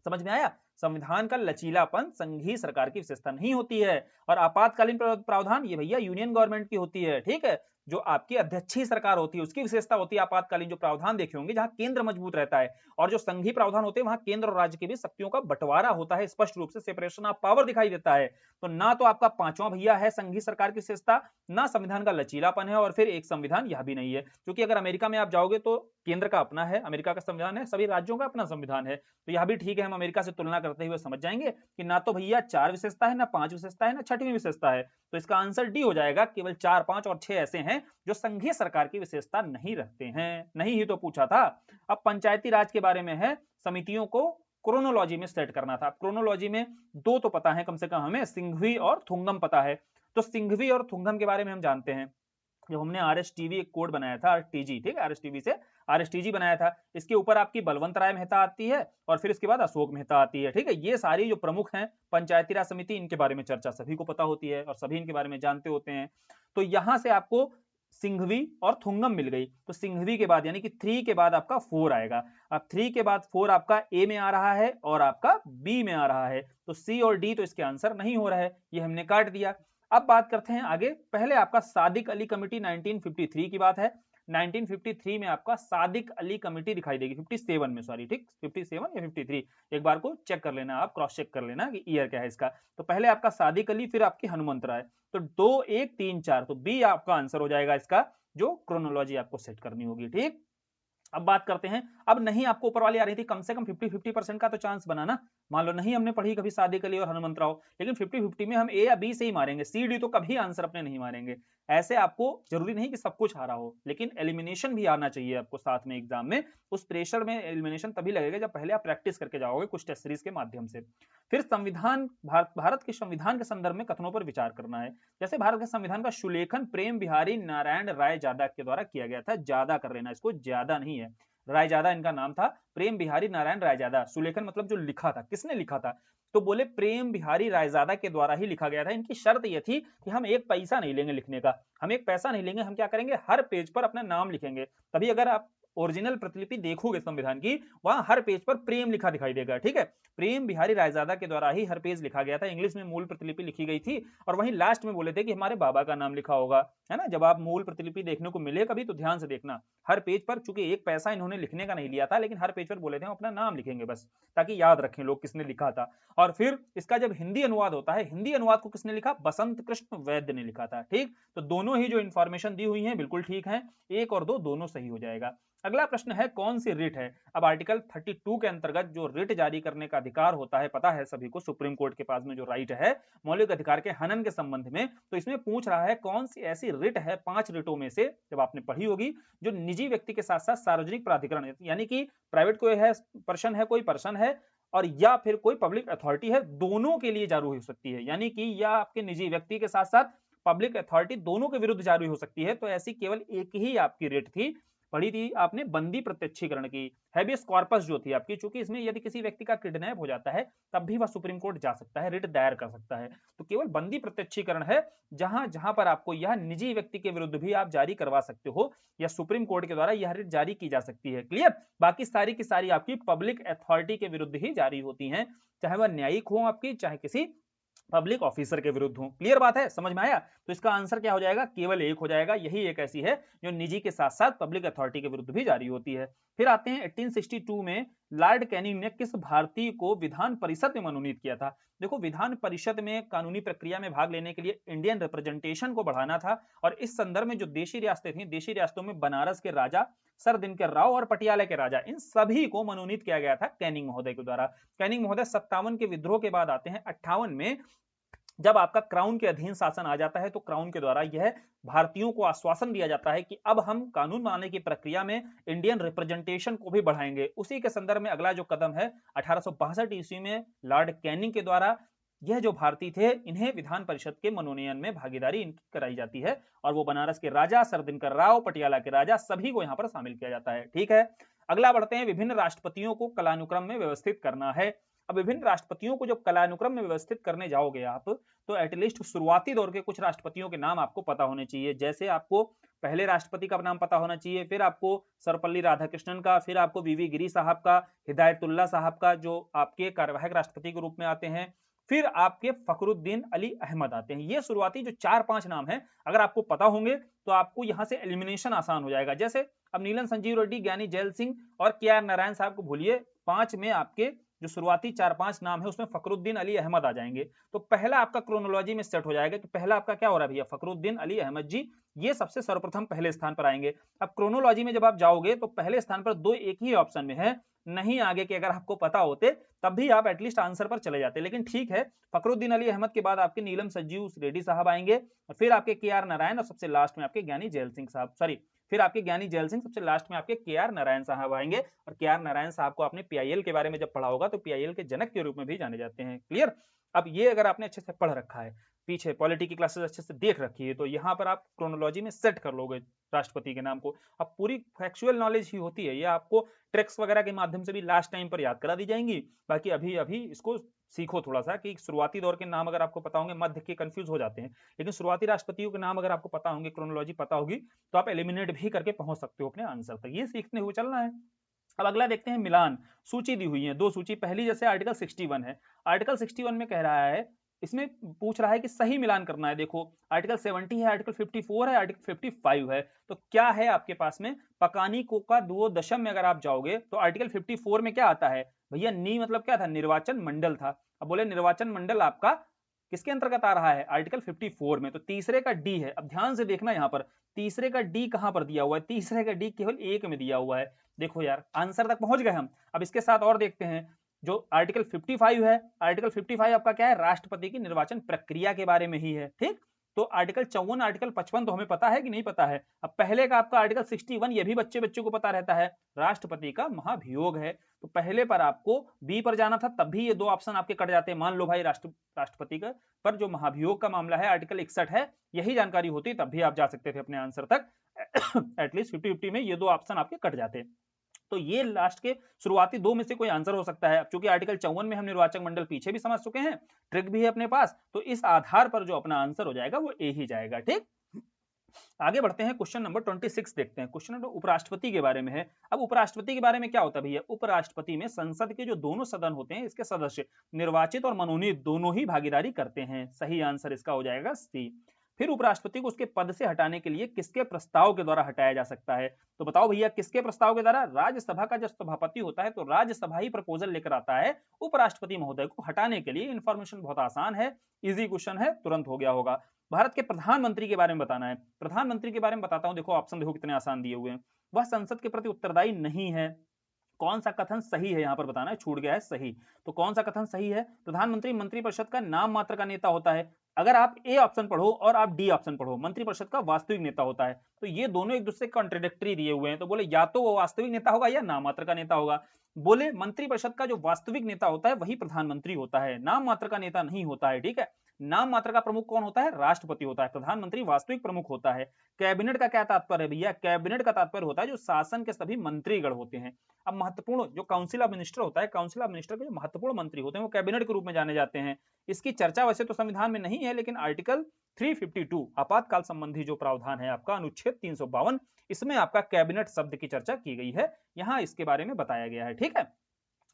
समझ में आया। संविधान का लचीलापन संघीय सरकार की विशेषता नहीं होती है। और आपातकालीन प्रावधान, ये भैया यूनियन गवर्नमेंट की होती है, ठीक है, जो आपकी अध्यक्षीय सरकार होती है उसकी विशेषता होती है आपातकालीन जो प्रावधान देखे होंगे, जहां केंद्र मजबूत रहता है। और जो संघीय प्रावधान होते हैं वहां केंद्र और राज्य के बीच शक्तियों का बंटवारा होता है, स्पष्ट रूप से सेपरेशन ऑफ पावर दिखाई देता है। तो ना तो आपका पांचवा भैया है संघीय सरकार की विशेषता, ना संविधान का लचीलापन है, और फिर एक संविधान यह भी नहीं है। क्योंकि अगर अमेरिका में आप जाओगे तो केंद्र का अपना है, अमेरिका का संविधान है, सभी राज्यों का अपना संविधान है, तो यह भी ठीक है। हम अमेरिका से तुलना करते हुए समझ जाएंगे कि ना तो भैया 4 विशेषता है, ना 5 विशेषता है, ना 6वीं विशेषता है। तो इसका आंसर डी हो जाएगा। केवल 4, 5 और 6 ऐसे हैं जो संघीय सरकार की विशेषता नहीं रखते हैं। नहीं ही तो पूछा था। अब पंचायती राज के बारे में है, समितियों को क्रोनोलॉजी में सेट करना था। क्रोनोलॉजी में 2 तो पता है कम से कम हमें, सिंघवी और थुंगम पता है। तो सिंघवी और थुंगम के बारे में हम जानते हैं, जब हमने आरएसटीवी एक कोड बनाया था, आरटीजी, ठीक है, आरएसटीवी से आरएसटीजी बनाया था, इसके ऊपर आपकी बलवंत राय मेहता आती है, और फिर इसके बाद अशोक मेहता आती है, ठीक है। ये सारी जो प्रमुख हैं पंचायती राज समिति, इनके बारे में चर्चा सभी को पता होती है और सभी इनके बारे में जानते होते हैं। तो यहां से आपको सिंघवी और थुंगम मिल गई। तो सिंघवी के बाद यानी कि 3 के बाद आपका 4 आएगा। अब 3 के बाद 4 आपका ए में आ रहा है और आपका बी में आ रहा है, तो सी और डी तो इसके आंसर नहीं हो रहा है, ये हमने काट दिया। अब बात करते हैं आगे। पहले आपका सादिक अली कमेटी 1953 की बात है। 1953 में आपका सादिक अली कमेटी दिखाई देगी, 57 में, सॉरी, ठीक, 57 या 53, एक बार को चेक कर लेना, आप क्रॉस चेक कर लेना कि ईयर क्या है इसका। तो पहले आपका सादिक अली, फिर आपकी हनुमंत राय, तो 2 1 3 4, तो बी आपका आंसर हो जाएगा इसका, जो क्रोनोलॉजी आपको सेट करनी होगी, ठीक। अब बात करते हैं, अब नहीं आपको ऊपर वाली आ रही थी, कम से कम 50-50% का तो चांस बना ना। मान लो नहीं हमने पढ़ी कभी सादिक अली और हनुमंतराव, लेकिन 50-50 में हम ए या बी से ही मारेंगे, सी डी तो कभी आंसर अपने नहीं मारेंगे। ऐसे आपको जरूरी नहीं कि सब कुछ आ रहा हो, लेकिन एलिमिनेशन भी आना चाहिए आपको साथ में एग्जाम में। उस प्रेशर में एलिमिनेशन तभी लगेगा जब पहले आप प्रैक्टिस करके जाओगे कुछ टेस्ट सीरीज के माध्यम से। फिर संविधान, भारत के संविधान के संदर्भ में कथनों पर विचार करना है। जैसे भारत के संविधान का सुलेखन प्रेम बिहारी नारायण रायजादा के द्वारा किया गया था, ज्यादा कर लेना इसको, ज्यादा नहीं है, रायजादा इनका नाम था, प्रेम बिहारी नारायण रायजादा। सुलेखन मतलब जो लिखा था, किसने लिखा था, तो बोले प्रेम बिहारी रायजादा के द्वारा ही लिखा गया था। इनकी शर्त यह थी कि हम एक पैसा नहीं लेंगे लिखने का, हम एक पैसा नहीं लेंगे, हम क्या करेंगे, हर पेज पर अपना नाम लिखेंगे। तभी अगर आप ओरिजिनल प्रतिलिपि देखोगे संविधान की, वहां हर पेज पर प्रेम लिखा दिखाई देगा, ठीक है। प्रेम बिहारी रायजादा के द्वारा ही हर पेज लिखा गया था, इंग्लिश में मूल प्रतिलिपि लिखी गई थी, और वहीं लास्ट में बोले थे कि हमारे बाबा का नाम लिखा होगा, है ना। जब आप मूल प्रतिलिपि देखने को मिले कभी तो ध्यान से देखना, हर पेज पर, चूंकि एक पैसा इन्होंने लिखने का नहीं लिया था, लेकिन हर पेज पर बोले थे हम अपना नाम लिखेंगे बस, ताकि याद रखें लोग किसने लिखा था। और फिर इसका जब हिंदी अनुवाद होता है, हिंदी अनुवाद को किसने लिखा, बसंत कृष्ण वैद्य ने लिखा था, ठीक। तो दोनों ही जो इंफॉर्मेशन दी हुई है बिल्कुल ठीक है, 1 और 2 दोनों सही हो जाएगा। अगला प्रश्न है कौन सी रिट है। अब आर्टिकल 32 के अंतर्गत जो रिट जारी करने का अधिकार होता है, पता है सभी को, सुप्रीम कोर्ट के पास में जो राइट है मौलिक अधिकार के हनन के संबंध में, तो इसमें पूछ रहा है कौन सी ऐसी रिट है 5 रिटों में से, जब आपने पढ़ी होगी, जो निजी व्यक्ति के साथ साथ सार्वजनिक प्राधिकरण, यानी कि प्राइवेट कोई है कोई पर्सन है, और या फिर कोई पब्लिक अथॉरिटी है, दोनों के लिए जारी हो सकती है, यानी कि या आपके निजी व्यक्ति के साथ साथ पब्लिक अथॉरिटी दोनों के विरुद्ध जारी हो सकती है। तो ऐसी केवल एक ही आपकी रिट थी, पढ़ी थी आपने, बंदी प्रत्यक्षीकरण की, हैबियस कॉर्पस जो थी आपकी, चूंकि इसमें यदि किसी व्यक्ति का किडनैप हो जाता है तब भी वह सुप्रीम कोर्ट जा सकता है, रिट दायर कर सकता है। तो केवल बंदी प्रत्यक्षीकरण है जहां जहां पर आपको यह निजी व्यक्ति के विरुद्ध भी आप जारी करवा सकते हो, या सुप्रीम कोर्ट के द्वारा यह रिट जारी की जा सकती है, क्लियर। बाकी सारी की सारी आपकी पब्लिक अथॉरिटी के विरुद्ध ही जारी होती हैं, चाहे वह न्यायिक हो आपकी, चाहे किसी पब्लिक ऑफिसर के विरुद्ध हो। क्लियर बात है, समझ में आया। तो इसका आंसर क्या हो जाएगा, केवल एक हो जाएगा, यही एक ऐसी है जो निजी के साथ साथ पब्लिक अथॉरिटी के विरुद्ध भी जारी होती है। फिर आते हैं 1862 में लॉर्ड कैनिंग ने किस भारतीय को विधान परिषद में मनोनीत किया था। देखो, विधान परिषद में कानूनी प्रक्रिया में भाग लेने के लिए इंडियन रिप्रेजेंटेशन को बढ़ाना था, और इस संदर्भ में जो देशी रियासतें थी, देशी रियासतों में बनारस के राजा सर दिनकर राव और पटियाला के राजा, इन सभी को मनोनीत किया गया था कैनिंग महोदय के द्वारा। कैनिंग महोदय 57 के विद्रोह के बाद आते हैं। 58 में जब आपका क्राउन के अधीन शासन आ जाता है, तो क्राउन के द्वारा यह भारतीयों को आश्वासन दिया जाता है कि अब हम कानून बनाने की प्रक्रिया में इंडियन रिप्रेजेंटेशन को भी बढ़ाएंगे। उसी के संदर्भ में अगला जो कदम है, 1862 ईस्वी में लॉर्ड कैनिंग के द्वारा यह जो भारतीय थे, इन्हें विधान परिषद के मनोनयन में भागीदारी इनकी कराई जाती है, और वो बनारस के राजा, सर दिनकर राव, पटियाला के राजा, सभी को यहाँ पर शामिल किया जाता है, ठीक है। अगला बढ़ते हैं, विभिन्न राष्ट्रपतियों को कलानुक्रम में व्यवस्थित करना है। अब विभिन्न राष्ट्रपतियों को जब कलानुक्रम में व्यवस्थित करने जाओगे आप, तो एटलीस्ट शुरुआती दौर के कुछ राष्ट्रपतियों के नाम आपको पता होने चाहिए। जैसे आपको पहले राष्ट्रपति का नाम पता होना चाहिए, फिर आपको सर्वपल्ली राधाकृष्णन का, फिर आपको वीवी गिरी साहब का, हिदायतुल्लाह साहब का, जो आपके कार्यवाहक राष्ट्रपति के रूप में आते हैं, फिर आपके फखरुद्दीन अली अहमद आते हैं। ये शुरुआती जो 4-5 नाम है, अगर आपको पता होंगे तो आपको यहां से एलिमिनेशन आसान हो जाएगा। जैसे अब नीलन संजीव रेड्डी, ज्ञानी जैल सिंह और के.आर. नारायण साहब को भूलिए, 5 में आपके जो शुरुआती 4-5 नाम है उसमें फखरुद्दीन अली अहमद आ जाएंगे। तो पहला आपका क्रोनोलॉजी में सेट हो जाएगा कि पहला आपका क्या हो रहा है भैया, फखरुद्दीन अली अहमद जी, ये सबसे सर्वप्रथम पहले स्थान पर आएंगे। अब क्रोनोलॉजी में जब आप जाओगे तो पहले स्थान पर 2 एक ही ऑप्शन में है, नहीं आगे के अगर आपको पता होते तब भी आप एटलीस्ट आंसर पर चले जाते, लेकिन ठीक है। फखरुद्दीन अली अहमद के बाद आपके नीलम संजीव रेड्डी साहब आएंगे, और फिर आपके के.आर. नारायण, और सबसे लास्ट में आपके ज्ञानी जैल सिंह साहब, सॉरी, फिर आपके ज्ञानी जैल सिंह, सबसे लास्ट में आपके के.आर. नारायण साहब आएंगे। और के.आर. नारायण साहब को आपने पीआईएल के बारे में जब पढ़ा होगा तो पीआईएल के जनक के रूप में भी जाने जाते हैं, क्लियर। अब ये अगर आपने अच्छे से पढ़ रखा है, पीछे पॉलिटी की क्लासेस अच्छे से देख रखी है, तो यहाँ पर आप क्रोनोलॉजी में सेट कर लोगे राष्ट्रपति के नाम को। अब पूरी फैक्चुअल नॉलेज ही होती है, ये आपको ट्रिक्स वगैरह के माध्यम से भी लास्ट टाइम पर याद करा दी जाएंगी। बाकी अभी अभी इसको सीखो थोड़ा सा, कि शुरुआती दौर के नाम अगर आपको पता होंगे, मध्य के कंफ्यूज हो जाते हैं, लेकिन शुरुआती राष्ट्रपतियों के नाम अगर आपको पता होंगे, क्रोनोलॉजी पता होगी, तो आप एलिमिनेट भी करके पहुंच सकते हो अपने आंसर तक। ये सीखते हुए चलना है। अब अगला देखते हैं मिलान। सूची दी हुई है 2 सूची। पहली जैसे आर्टिकल 61 है, आर्टिकल 61 में कह रहा है इसमें पूछ रहा है कि सही मिलान करना है। देखो आर्टिकल 70 है, आर्टिकल 54 है, आर्टिकल 55 है, तो क्या है आपके पास में पकानी को का दुओ दशम में अगर आप जाओगे तो आर्टिकल 54 में क्या आता है भैया, नी मतलब क्या था, निर्वाचन मंडल था। अब बोले निर्वाचन मंडल आपका किसके अंतर्गत आ रहा है, आर्टिकल 54 में, तो तीसरे का डी है। अब ध्यान से देखना यहाँ पर तीसरे का डी कहां पर दिया हुआ है, तीसरे का डी केवल एक में दिया हुआ है। देखो यार आंसर तक पहुंच गए हम। अब इसके साथ और देखते हैं जो आर्टिकल 55 है, आर्टिकल 55 आपका क्या है, राष्ट्रपति की निर्वाचन प्रक्रिया के बारे में ही है, ठीक। तो आर्टिकल 54 आर्टिकल 55 तो हमें पता है कि नहीं पता है। अब पहले का आपका आर्टिकल 61 ये भी बच्चे बच्चों को पता रहता है, राष्ट्रपति का महाभियोग है। तो पहले पर आपको बी पर जाना था, तब भी ये दो ऑप्शन आपके कट जाते हैं। मान लो भाई राष्ट्रपति का पर जो महाभियोग का मामला है आर्टिकल 61 है, यही जानकारी होती तब भी आप जा सकते थे अपने आंसर तक। एटलीस्ट 50-50 में ये दो ऑप्शन आपके कट जाते। तो ये लास्ट के शुरुआती दो में से कोई आंसर हो सकता है। चूंकि आर्टिकल 54 में हम निर्वाचक मंडल पीछे भी समझ चुके हैं, ट्रिक भी है अपने पास, तो इस आधार पर जो अपना आंसर हो जाएगा वो ए ही जाएगा, ठीक। आगे बढ़ते हैं, क्वेश्चन नंबर 26 देखते हैं। क्वेश्चन नंबर उपराष्ट्रपति के बारे में है। अब उपराष्ट्रपति के बारे में क्या होता है भैया, उपराष्ट्रपति में संसद के जो दोनों सदन होते हैं इसके सदस्य निर्वाचित और मनोनीत दोनों ही भागीदारी करते हैं। सही आंसर इसका हो जाएगा सी। फिर उपराष्ट्रपति को उसके पद से हटाने के लिए किसके प्रस्ताव के द्वारा हटाया जा सकता है, तो बताओ भैया किसके प्रस्ताव के द्वारा, राज्यसभा का जब सभापति होता है तो राज्यसभा ही प्रपोजल लेकर आता है उपराष्ट्रपति महोदय को हटाने के लिए। इंफॉर्मेशन बहुत आसान है, इजी क्वेश्चन है, तुरंत हो गया होगा। भारत के प्रधानमंत्री के बारे में बताना है। प्रधानमंत्री के बारे में बताता हूं, देखो ऑप्शन देखो कितने आसान दिए हुए हैं। वह संसद के प्रति उत्तरदायी नहीं है। कौन सा कथन सही है यहां पर बताना है, छूट गया है सही। तो कौन सा कथन सही है, प्रधानमंत्री मंत्रिपरिषद का नाम मात्र का नेता होता है। अगर आप ए ऑप्शन पढ़ो और आप डी ऑप्शन पढ़ो, मंत्रिपरिषद का वास्तविक नेता होता है, तो ये दोनों एक दूसरे कॉन्ट्रडिक्टरी दिए हुए हैं। तो बोले या तो वो वास्तविक नेता होगा या नाम मात्र का नेता होगा। बोले मंत्रिपरिषद का जो वास्तविक नेता होता है वही प्रधानमंत्री होता है, नाम मात्र का नेता नहीं होता है, ठीक है। नाम मात्र का प्रमुख कौन होता है, राष्ट्रपति होता है, प्रधानमंत्री वास्तविक प्रमुख होता है। कैबिनेट का क्या तात्पर्य है भैया, कैबिनेट का तात्पर्य होता है जो शासन के सभी मंत्रीगण होते हैं। अब महत्वपूर्ण जो काउंसिल ऑफ मिनिस्टर होता है, काउंसिल ऑफ मिनिस्टर के जो महत्वपूर्ण मंत्री होते हैं वो कैबिनेट के रूप में जाने जाते हैं। इसकी चर्चा वैसे तो संविधान में नहीं है, लेकिन आर्टिकल 352 आपातकाल संबंधी जो प्रावधान है आपका अनुच्छेद 352, इसमें आपका कैबिनेट शब्द की चर्चा की गई है, यहां इसके बारे में बताया गया है, ठीक है।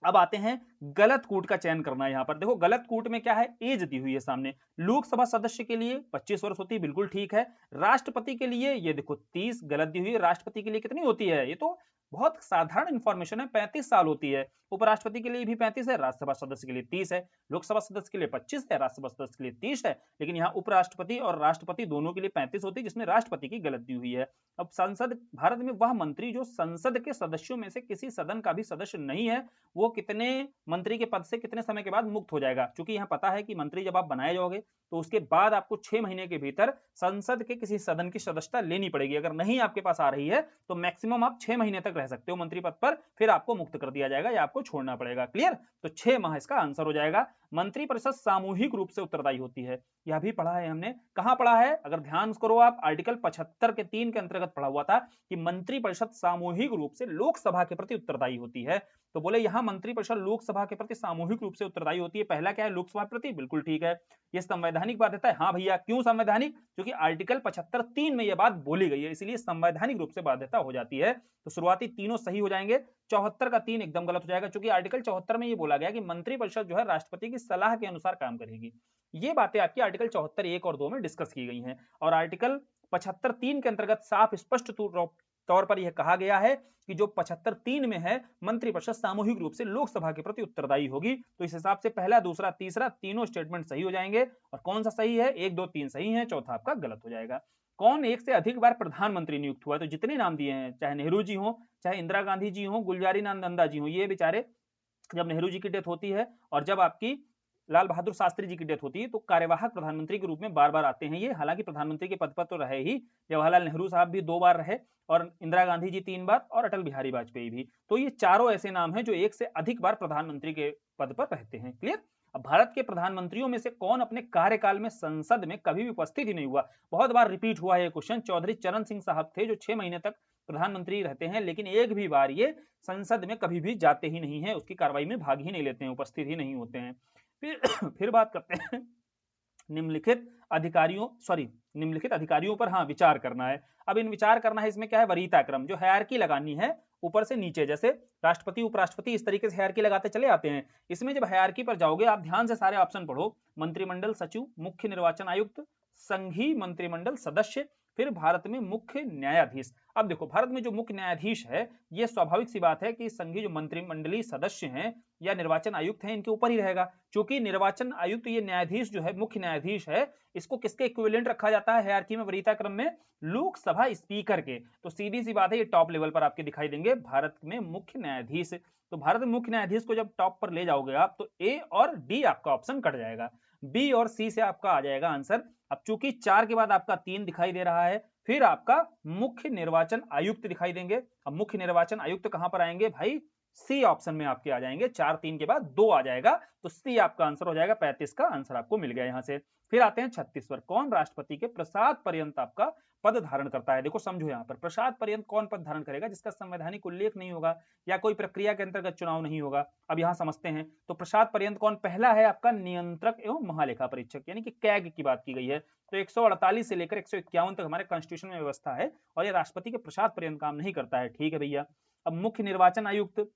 अब आते हैं गलत कूट का चयन करना है। यहां पर देखो गलत कूट में क्या है, एज दी हुई है सामने। लोकसभा सदस्य के लिए 25 वर्ष होती है, बिल्कुल ठीक है। राष्ट्रपति के लिए ये देखो 30 गलत दी हुई है। राष्ट्रपति के लिए कितनी होती है, ये तो बहुत साधारण इंफॉर्मेशन है, 35 साल होती है। उपराष्ट्रपति के लिए भी 35 है, राज्यसभा सदस्य के लिए 30 है, लोकसभा सदस्य के लिए 25 है, राज्यसभा सदस्य के लिए 30 है। लेकिन यहाँ उपराष्ट्रपति और राष्ट्रपति दोनों के लिए 35 होती है, जिसमें राष्ट्रपति की गलत दी हुई है। अब संसद, भारत में वह मंत्री जो संसद के सदस्यों में से किसी सदन का भी सदस्य नहीं है, वो कितने मंत्री के पद से कितने समय के बाद मुक्त हो जाएगा। क्योंकि यहाँ पता है कि मंत्री जब आप बनाए जाओगे तो उसके बाद आपको 6 महीने के भीतर संसद के किसी सदन की सदस्यता लेनी पड़ेगी। अगर नहीं आपके पास आ रही है तो मैक्सिमम आप 6 महीने तक रह सकते हो मंत्री पद पर, फिर आपको मुक्त कर दिया जाएगा या आपको छोड़ना पड़ेगा। क्लियर, तो 6 माह इसका आंसर हो जाएगा। मंत्रिपरिषद सामूहिक रूप से उत्तरदायी होती है, यह भी पढ़ा है हमने। कहां पढ़ा है, अगर ध्यान करो आप, आर्टिकल 75 के 3 के अंतर्गत पढ़ा हुआ था कि मंत्रिपरिषद सामूहिक रूप से लोकसभा के प्रति उत्तरदायी होती है। तो बोले यहां मंत्रिपरिषद लोकसभा के प्रति सामूहिक रूप से उत्तरदायी होती है। पहला क्या है, लोकसभा के प्रति, बिल्कुल ठीक है। ये संवैधानिक बाध्यता है, हाँ भैया। क्यों संवैधानिक, क्योंकि आर्टिकल 75(3) में यह बात बोली गई है, इसलिए संवैधानिक रूप से बाध्यता हो जाती है। तो शुरुआती तीनों सही हो जाएंगे, 74 का 3 एकदम गलत हो जाएगा, क्योंकि आर्टिकल 74 में ये बोला गया कि मंत्रिपरिषद जो है राष्ट्रपति की सलाह के अनुसार काम करेगी। ये बातें आपकी आर्टिकल 74 1 और 2 में डिस्कस की गई हैं। और आर्टिकल 75(3) के अंतर्गत साफ स्पष्ट तौर पर यह कहा गया है कि जो 75(3) में है, मंत्रिपरिषद सामूहिक रूप से लोकसभा के प्रति उत्तरदायी होगी। तो इस हिसाब से पहला, दूसरा, तीसरा तीनों स्टेटमेंट सही हो जाएंगे। और कौन सा सही है, 1 2 3 सही है, चौथा आपका गलत हो जाएगा। कौन एक से अधिक बार प्रधानमंत्री नियुक्त हुआ है, तो जितने नाम दिए हैं, चाहे नेहरू जी हो, चाहे इंदिरा गांधी जी हो, गुलजारी नंदा जी हो, ये बेचारे जब नेहरू जी की डेथ होती है और जब आपकी लाल बहादुर शास्त्री जी की डेथ होती है तो कार्यवाहक प्रधानमंत्री के रूप में बार बार आते हैं ये। हालांकि प्रधानमंत्री के पद पर तो रहे ही, जवाहरलाल नेहरू साहब भी 2 बार रहे, और इंदिरा गांधी जी 3 बार, और अटल बिहारी वाजपेयी भी। तो ये चारों ऐसे नाम हैं जो एक से अधिक बार प्रधानमंत्री के पद पर रहते हैं। क्लियर। अब भारत के प्रधानमंत्रियों में से कौन अपने कार्यकाल में संसद में कभी भी उपस्थित ही नहीं हुआ। बहुत बार रिपीट हुआ है ये क्वेश्चन। चौधरी चरण सिंह साहब थे जो 6 महीने तक प्रधानमंत्री रहते हैं, लेकिन एक भी बार ये संसद में कभी भी जाते ही नहीं है, उसकी कार्रवाई में भाग ही नहीं लेते हैं, उपस्थित ही नहीं होते हैं। फिर बात करते हैं निम्नलिखित अधिकारियों पर हाँ विचार करना है। अब इन विचार करना है, इसमें क्या है, वरीयता क्रम, जो हायरार्की लगानी है ऊपर से नीचे, जैसे राष्ट्रपति उपराष्ट्रपति इस तरीके से हायरार्की लगाते चले आते हैं। इसमें जब हायरार्की पर जाओगे आप ध्यान से सारे ऑप्शन पढ़ो, मंत्रिमंडल सचिव, मुख्य निर्वाचन आयुक्त, संघीय मंत्रिमंडल सदस्य, फिर भारत में मुख्य न्यायाधीश। अब देखो भारत में जो मुख्य न्यायाधीश है, ये स्वाभाविक सी बात है कि संघीय जो मंत्रिमंडलीय सदस्य हैं या निर्वाचन आयुक्त हैं इनके ऊपर ही रहेगा, क्योंकि निर्वाचन आयुक्त ये न्यायाधीश जो है मुख्य न्यायाधीश है, इसको किसके इक्विवेलेंट रखा जाता है हायरार्की में वरीयता क्रम में, लोकसभा स्पीकर के। तो सीधी सी बात है ये टॉप लेवल पर आपके दिखाई देंगे भारत में मुख्य न्यायाधीश। तो भारत में मुख्य न्यायाधीश को जब टॉप पर ले जाओगे आप तो ए और डी आपका ऑप्शन कट जाएगा, बी और सी से आपका आ जाएगा आंसर। अब चूंकि 4 के बाद आपका 3 दिखाई दे रहा है, फिर आपका मुख्य निर्वाचन आयुक्त दिखाई देंगे। अब मुख्य निर्वाचन आयुक्त कहां पर आएंगे भाई, सी ऑप्शन में आपके आ जाएंगे, 4 3 के बाद 2 आ जाएगा, तो सी आपका आंसर हो जाएगा। 35 का आंसर आपको मिल गया यहां से। फिर आते हैं 36 पर, कौन राष्ट्रपति के प्रसाद पर्यंत आपका पद धारण करता है। देखो समझो यहाँ पर प्रसाद पर्यंत कौन पद धारण करेगा, जिसका संवैधानिक उल्लेख नहीं होगा या कोई प्रक्रिया के अंतर्गत चुनाव नहीं होगा। अब यहाँ समझते हैं, तो प्रसाद पर्यंत कौन, पहला है आपका नियंत्रक एवं महालेखा परीक्षक, यानी कि कैग की बात की गई है। तो 148 से लेकर 151 तक हमारे कॉन्स्टिट्यूशन में व्यवस्था है और ये राष्ट्रपति के प्रसाद पर्यंत काम नहीं करता है, ठीक है भैया। अब मुख्य निर्वाचन आयुक्त,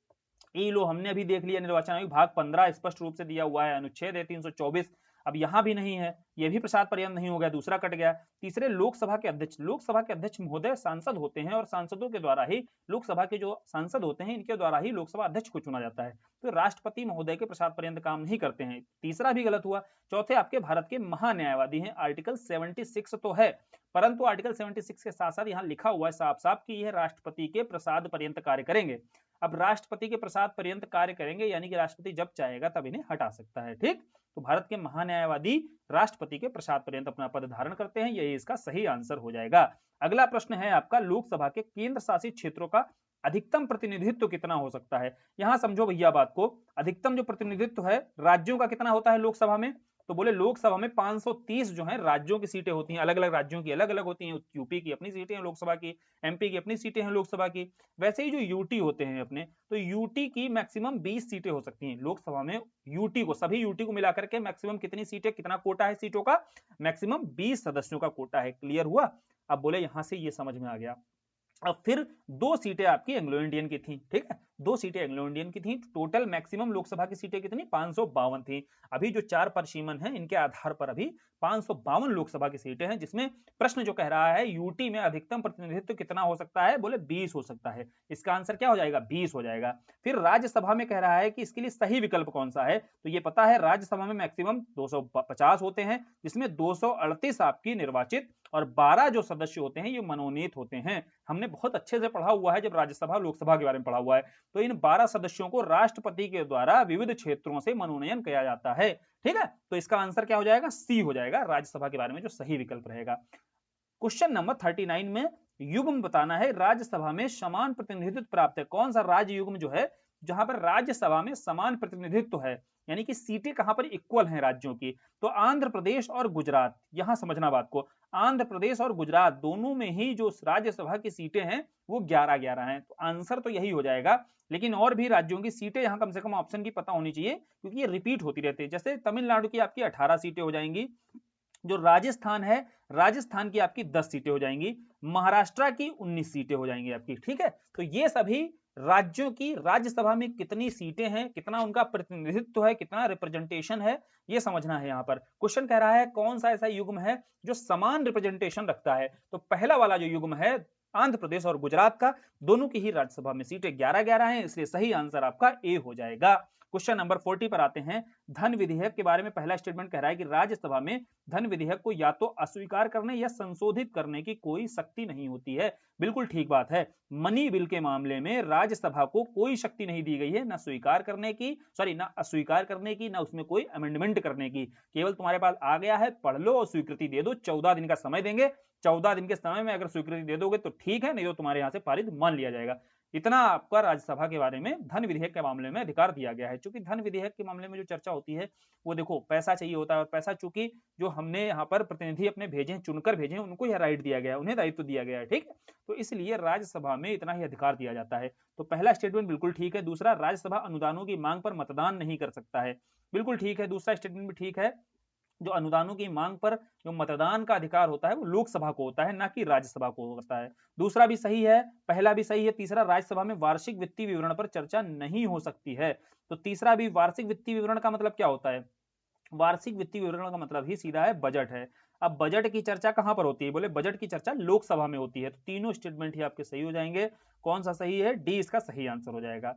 ई लो हमने अभी देख लिया, निर्वाचन आयोग भाग 15 स्पष्ट रूप से दिया हुआ है, अनुच्छेद है 324। अब यहां भी नहीं है, यह भी प्रसाद पर्यंत नहीं हो गया, दूसरा कट गया। तीसरे लोकसभा के अध्यक्ष, लोकसभा के अध्यक्ष महोदय सांसद होते हैं और सांसदों के द्वारा ही, लोकसभा के जो सांसद होते हैं इनके द्वारा ही लोकसभा अध्यक्ष को चुना जाता है। तो राष्ट्रपति महोदय के प्रसाद पर्यंत काम नहीं करते हैं, तीसरा भी गलत हुआ। चौथे आपके भारत के महान्यायवादी हैं, आर्टिकल 76 तो है, परंतु आर्टिकल 76 के साथ साथ यहाँ लिखा हुआ है साफ साफ कि यह राष्ट्रपति के प्रसाद पर्यंत कार्य करेंगे। अब राष्ट्रपति के प्रसाद पर्यंत कार्य करेंगे यानी कि राष्ट्रपति जब चाहेगा तब इन्हें हटा सकता है, ठीक। तो भारत के महान्यायवादी राष्ट्रपति के प्रसाद पर्यंत अपना पद धारण करते हैं, यही इसका सही आंसर हो जाएगा। अगला प्रश्न है आपका, लोकसभा के केंद्र शासित क्षेत्रों का अधिकतम प्रतिनिधित्व कितना हो सकता है। यहां समझो भैया बात को, अधिकतम जो प्रतिनिधित्व है राज्यों का कितना होता है लोकसभा में, तो बोले लोकसभा में 530 जो है राज्यों की सीटें होती हैं, अलग अलग राज्यों की अलग अलग होती हैं। यूपी की अपनी सीटें हैं लोकसभा की, एमपी की अपनी सीटें हैं लोकसभा की। वैसे ही जो यूटी होते हैं अपने, तो यूटी की मैक्सिमम 20 सीटें हो सकती हैं लोकसभा में। यूटी को, सभी यूटी को मिलाकर के मैक्सिमम कितनी सीटें, कितना कोटा है सीटों का, मैक्सिमम 20 सदस्यों का कोटा है। क्लियर हुआ। अब बोले यहां से ये समझ में आ गया। अब फिर 2 सीटें आपकी एंग्लो इंडियन की थी, ठीक है, 2 सीटें एंग्लो इंडियन की थी। टोटल मैक्सिमम लोकसभा की सीटें कितनी, 552 थी। अभी जो 4 परिसीमन है इनके आधार पर अभी 552 लोकसभा की सीटें हैं, जिसमें प्रश्न जो कह रहा है यूटी में अधिकतम प्रतिनिधित्व कितना हो सकता है, बोले 20 हो सकता है। इसका आंसर क्या हो जाएगा, 20 हो जाएगा। फिर राज्यसभा में कह रहा है कि इसके लिए सही विकल्प कौन सा है, तो ये पता है राज्यसभा में मैक्सिमम 250 होते हैं, जिसमें 238 आपकी निर्वाचित और 12 जो सदस्य होते हैं ये मनोनीत होते हैं। हमने बहुत अच्छे से पढ़ा हुआ है जब राज्यसभा लोकसभा के बारे में पढ़ा हुआ है। तो इन 12 सदस्यों को राष्ट्रपति के द्वारा विविध क्षेत्रों से मनोनयन किया जाता है, ठीक है। तो इसका आंसर क्या हो जाएगा, सी हो जाएगा, राज्यसभा के बारे में जो सही विकल्प रहेगा। क्वेश्चन नंबर 39 में युग्म बताना है, राज्यसभा में समान प्रतिनिधित्व प्राप्त है, कौन सा राज्य युग्म जो है जहां पर राज्यसभा में समान प्रतिनिधित्व है, यानी कि सीटें कहां पर इक्वल हैं राज्यों की। तो आंध्र प्रदेश और गुजरात, यहां समझना बात को, आंध्र प्रदेश और गुजरात दोनों में ही जो राज्यसभा की सीटें हैं वो 11-11 हैं। तो आंसर तो यही हो जाएगा, लेकिन और भी राज्यों की सीटें यहाँ कम से कम ऑप्शन की पता होनी चाहिए, क्योंकि ये रिपीट होती रहती है। जैसे तमिलनाडु की आपकी 18 सीटें हो जाएंगी, जो राजस्थान है राजस्थान की आपकी 10 सीटें हो जाएंगी, महाराष्ट्र की 19 सीटें हो जाएंगी आपकी, ठीक है। तो ये सभी राज्यों की राज्यसभा में कितनी सीटें हैं, कितना उनका प्रतिनिधित्व है, कितना रिप्रेजेंटेशन है, ये समझना है। यहाँ पर क्वेश्चन कह रहा है कौन सा ऐसा युग्म है जो समान रिप्रेजेंटेशन रखता है, तो पहला वाला जो युग्म है आंध्र प्रदेश और गुजरात का, दोनों की ही राज्यसभा में सीटें 11-11 हैं, इसलिए सही आंसर आपका ए हो जाएगा। क्वेश्चन नंबर 40 पर आते हैं, धन विधेयक के बारे में पहला स्टेटमेंट कह रहा है कि राज्यसभा में धन विधेयक को या तो अस्वीकार करने या संशोधित करने की कोई शक्ति नहीं होती है। बिल्कुल ठीक बात है, मनी बिल के मामले में राज्यसभा को कोई शक्ति नहीं दी गई है, ना स्वीकार करने की, ना अस्वीकार करने की, ना उसमें कोई अमेंडमेंट करने की। केवल तुम्हारे पास आ गया है, पढ़ लो और स्वीकृति दे दो। 14 दिन का समय देंगे, 14 दिन के समय में अगर स्वीकृति दे दोगे तो ठीक है, नहीं तो तुम्हारे यहाँ से पारित मान लिया जाएगा। इतना आपका राज्यसभा के बारे में धन विधेयक के मामले में अधिकार दिया गया है। चूंकि धन विधेयक के मामले में जो चर्चा होती है वो देखो पैसा चाहिए होता है, और पैसा चूंकि जो हमने यहाँ पर प्रतिनिधि अपने भेजे, चुनकर भेजे, उनको यह राइट दिया गया है, उन्हें दायित्व दिया गया है, ठीक है। तो इसलिए राज्यसभा में इतना ही अधिकार दिया जाता है। तो पहला स्टेटमेंट बिल्कुल ठीक है। दूसरा, राज्यसभा अनुदानों की मांग पर मतदान नहीं कर सकता है, बिल्कुल ठीक है, दूसरा स्टेटमेंट भी ठीक है। जो अनुदानों की मांग पर जो मतदान का अधिकार होता है वो लोकसभा को होता है, ना कि राज्यसभा को होता है। दूसरा भी सही है, पहला भी सही है। तीसरा, राज्यसभा में वार्षिक वित्तीय विवरण पर चर्चा नहीं हो सकती है। तो तीसरा भी, वार्षिक वित्तीय विवरण का मतलब क्या होता है? वार्षिक वित्तीय विवरण का मतलब ही सीधा है बजट है। अब बजट की चर्चा कहां पर होती है? बोले बजट की चर्चा लोकसभा में होती है। तो तीनों स्टेटमेंट ही आपके सही हो जाएंगे। कौन सा सही है? डी इसका सही आंसर हो जाएगा।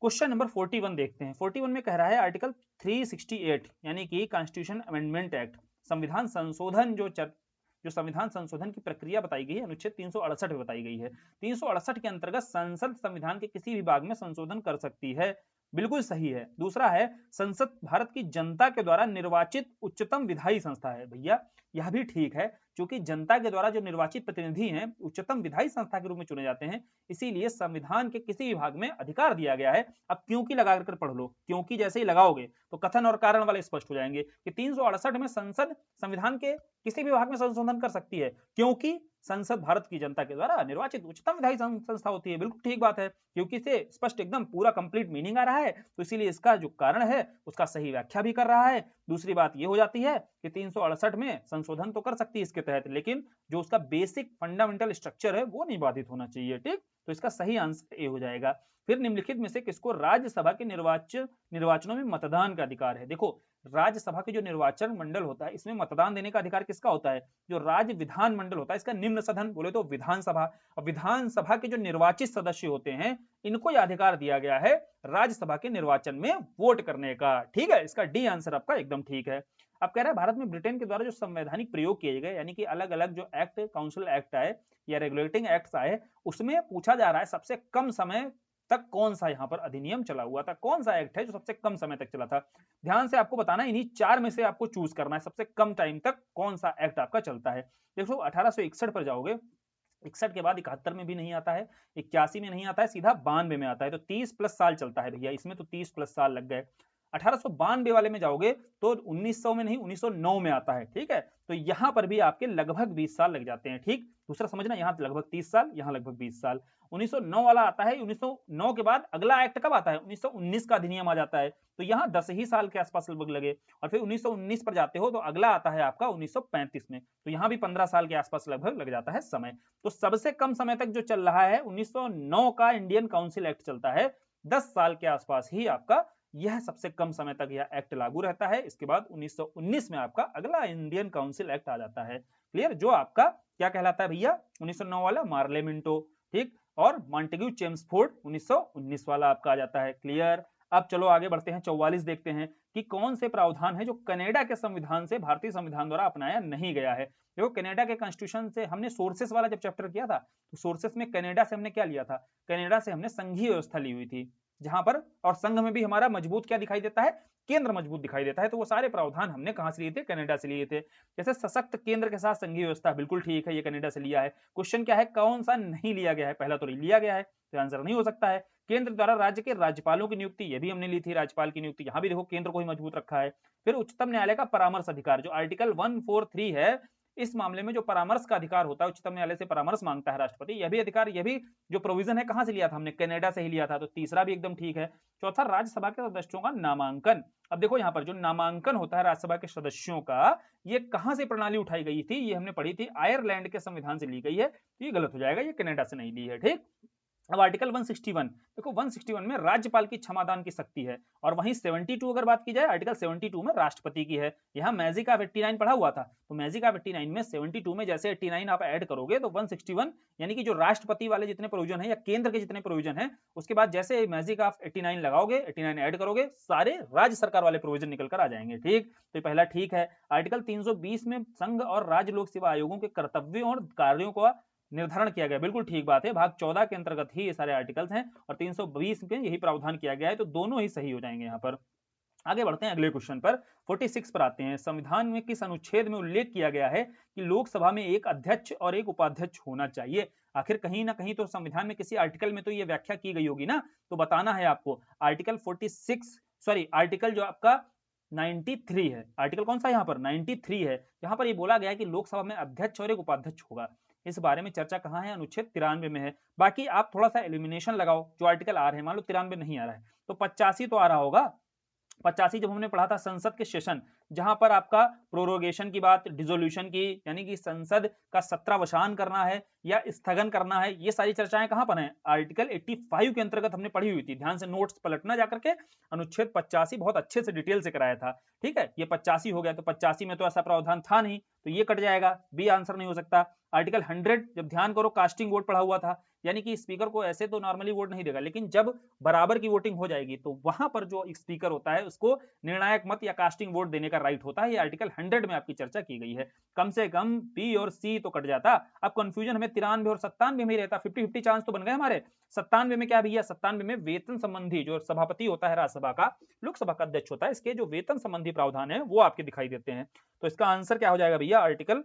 क्वेश्चन नंबर 41 देखते हैं। 41 में कह रहा है आर्टिकल 368 यानी कि कॉन्स्टिट्यूशन अमेंडमेंट एक्ट, संविधान संशोधन जो संविधान संशोधन की प्रक्रिया बताई गई है अनुच्छेद 368 में बताई गई है। 368 के अंतर्गत संसद संविधान के किसी भी भाग में संशोधन कर सकती है। बिल्कुल सही है। दूसरा है, संसद भारत की जनता के द्वारा निर्वाचित उच्चतम विधायी संस्था है। भैया यह भी ठीक है, क्योंकि जनता के द्वारा जो निर्वाचित प्रतिनिधि हैं उच्चतम विधायी संस्था के रूप में चुने जाते हैं, इसीलिए संविधान के किसी विभाग में अधिकार दिया गया है। अब क्योंकि लगा कर पढ़ लो, क्योंकि जैसे ही लगाओगे तो कथन और कारण वाले स्पष्ट हो जाएंगे कि 368 में संसद संविधान के किसी भी विभाग में संशोधन कर सकती है, क्योंकि संसद भारत की जनता के द्वारा निर्वाचित उच्चतम विधायी संस्था होती है। बिल्कुल ठीक बात है, क्योंकि से स्पष्ट एकदम पूरा कंप्लीट मीनिंग आ रहा है, तो इसीलिए इसका जो कारण है उसका सही व्याख्या भी कर रहा है। दूसरी बात ये हो जाती है कि 368 में संशोधन तो कर सकती है इसके तहत, लेकिन जो उसका बेसिक फंडामेंटल स्ट्रक्चर है वो नहीं बाधित होना चाहिए। ठीक, तो इसका सही आंसर ए हो जाएगा। फिर निम्नलिखित में से किसको राज्यसभा के निर्वाचनों में मतदान का अधिकार है? देखो, राज्यसभा के जो निर्वाचन मंडल होता है इसमें मतदान देने का अधिकार किसका होता है? जो राज्य विधान मंडल होता है, इसका निम्न सदन बोले तो विधानसभा, और विधानसभा के जो निर्वाचित सदस्य होते हैं इनको यह अधिकार दिया गया है राज्यसभा के निर्वाचन में वोट करने का। ठीक है, इसका डी आंसर आपका एकदम ठीक है। अब कह रहा है भारत में ब्रिटेन के द्वारा जो संवैधानिक प्रयोग किए गए, यानी कि अलग अलग जो एक्ट, काउंसिल एक्ट आए या रेगुलेटिंग एक्ट्स आए, उसमें पूछा जा रहा है सबसे कम समय तक कौन सा यहाँ पर अधिनियम चला हुआ था, कौन सा एक्ट है जो सबसे कम समय तक चला था। ध्यान से आपको बताना है, इन्हीं चार में से आपको चूज करना है सबसे कम टाइम तक कौन सा एक्ट आपका चलता है। देखो 1861 पर जाओगे, 61 के बाद 71 में भी नहीं आता है, 81 में नहीं आता है, सीधा 92 में आता है। तो 30 प्लस साल चलता है भैया, इसमें तो 30 प्लस साल लग गए। 1892 वाले में जाओगे तो 1900 में नहीं 1909 में आता है। ठीक है, तो यहां पर भी आपके लगभग 20 साल लग जाते हैं। ठीक, दूसरा समझना, यहां लगभग 30 साल, यहां लगभग 20 साल। 1909 वाला आता है, 1909 के बाद अगला एक्ट कब आता है? 1919 का अधिनियम आ जाता है, तो यहाँ 10 ही साल के आसपास लगभग लगे। और फिर 1919 पर जाते हो तो अगला आता है आपका 1935 में, तो यहाँ भी 15 साल के आसपास लगभग लग जाता है समय। तो सबसे कम समय तक जो चल रहा है 1909 का इंडियन काउंसिल एक्ट चलता है, 10 साल के आसपास ही आपका यह सबसे कम समय तक यह एक्ट लागू रहता है। इसके बाद 1919 में आपका अगला इंडियन काउंसिल एक्ट आ जाता है। क्लियर, जो आपका क्या कहलाता है भैया? 1909 वाला मार्ले मिंटो, ठीक, और मॉन्टेग्यू चेम्सफोर्ड 1919 वाला आपका आ जाता है। क्लियर। अब चलो आगे बढ़ते हैं, 44 देखते हैं कि कौन से प्रावधान है जो कनाडा के संविधान से भारतीय संविधान द्वारा अपनाया नहीं गया है। देखो, कनाडा के कॉन्स्टिट्यूशन से हमने सोर्सेस वाला जब चैप्टर किया था, तो सोर्सेस में कनाडा से हमने क्या लिया था? कनाडा से हमने संघीय व्यवस्था ली हुई थी, जहां पर, और संघ में भी हमारा मजबूत क्या दिखाई देता है? केंद्र मजबूत दिखाई देता है। तो वो सारे प्रावधान हमने कहां से लिए थे? कनाडा से लिए थे। जैसे सशक्त केंद्र के साथ संघीय व्यवस्था, बिल्कुल ठीक है, ये कनाडा से लिया है। क्वेश्चन क्या है, कौन सा नहीं लिया गया है? पहला तो लिया गया है, तो आंसर नहीं हो सकता है। केंद्र द्वारा राज्य के राज्यपालों की नियुक्ति, ये भी हमने ली थी, राज्यपाल की नियुक्ति, यहां भी देखो केंद्र को ही मजबूत रखा है। फिर उच्चतम न्यायालय का परामर्श अधिकार, जो आर्टिकल 143 है, इस मामले में जो परामर्श का अधिकार होता है, उच्चतम न्यायालय से परामर्श मांगता है राष्ट्रपति, यह भी अधिकार, यह भी जो प्रोविजन है कहां से लिया था हमने? कनाडा से ही लिया था। तो तीसरा भी एकदम ठीक है। चौथा, राज्यसभा के सदस्यों का नामांकन। अब देखो यहाँ पर जो नामांकन होता है राज्यसभा के सदस्यों का, ये कहां से प्रणाली उठाई गई थी? ये हमने पढ़ी थी, आयरलैंड के संविधान से ली गई है। ये गलत हो जाएगा, ये कनाडा से नहीं ली है। ठीक, अब आर्टिकल 161 देखो, 161 में राज्यपाल की क्षमादान की शक्ति है, और वहीं 72 अगर बात की जाए, आर्टिकल 72 में राष्ट्रपति की है। यहाँ मैजिक ऑफ 89 पढ़ा हुआ था, तो मैजिक ऑफ 89 में 72 में जैसे 89 आप ऐड करोगे तो 161, यानी कि जो राष्ट्रपति वाले जितने प्रोविजन है या केंद्र के जितने प्रोविजन है, उसके बाद जैसे मैजिक ऑफ 89 लगाओगे, 89 ऐड करोगे, सारे राज्य सरकार वाले प्रोविजन निकल कर आ जाएंगे। ठीक, तो पहला ठीक है। आर्टिकल 320 में संघ और राज्य लोक सेवा आयोगों के कर्तव्यों और कार्यों को निर्धारण किया गया, बिल्कुल ठीक बात है, भाग 14 के अंतर्गत ही ये सारे आर्टिकल्स हैं, और 320 में यही प्रावधान किया गया है, तो दोनों ही सही हो जाएंगे यहाँ पर। आगे बढ़ते हैं अगले क्वेश्चन पर, 46 पर आते हैं। संविधान में किस अनुच्छेद में उल्लेख किया गया है कि लोकसभा में एक अध्यक्ष और एक उपाध्यक्ष होना चाहिए? आखिर कहीं ना कहीं तो संविधान में किसी आर्टिकल में तो ये व्याख्या की गई होगी ना, तो बताना है आपको। आर्टिकल 46, सॉरी, आर्टिकल जो आपका 93 है, आर्टिकल कौन सा यहाँ पर? 93 है। यहाँ पर ये बोला गया है कि लोकसभा में अध्यक्ष और एक उपाध्यक्ष होगा। इस बारे में चर्चा कहाँ है? अनुच्छेद 93 में है। बाकी आप थोड़ा सा एलिमिनेशन लगाओ, जो आर्टिकल आ रहे हैं, मान लो 93 नहीं आ रहा है तो 85 तो आ रहा होगा, 85 जब हमने पढ़ा था संसद के सेशन, जहां पर आपका प्रोरोगेशन की बात, डिसोल्यूशन की, यानी कि संसद का सत्रावसान करना है या स्थगन करना है, ये सारी चर्चाएं कहां पर हैं? आर्टिकल 85 के अंतर्गत हमने पढ़ी हुई थी। ध्यान से नोट्स पलटना जाकर के, अनुच्छेद 85 बहुत अच्छे से डिटेल से कराया था। ठीक है, ये 85 हो गया, तो 85 में तो ऐसा प्रावधान था नहीं, तो ये कट जाएगा, बी आंसर नहीं हो सकता। आर्टिकल 100, जब ध्यान करो कास्टिंग वोट पढ़ा हुआ था, यानी कि स्पीकर को ऐसे तो नॉर्मली वोट नहीं देगा, लेकिन जब बराबर की वोटिंग हो जाएगी तो वहां पर जो स्पीकर होता है उसको निर्णायक मत या कास्टिंग वोट देने का राइट होता है। ये आर्टिकल 100 में आपकी चर्चा की गई है। कम से कम बी और सी तो कट जाता। अब कंफ्यूजन हमें 93 और 97 में ही रहता, 50-50 चांस तो बन गए हमारे। 97 में क्या भैया? 97 में वेतन संबंधी, जो सभापति होता है राज्यसभा का, लोकसभा का अध्यक्ष होता है, इसके जो वेतन संबंधी प्रावधान है वो आपके दिखाई देते हैं। तो इसका आंसर क्या हो जाएगा भैया? आर्टिकल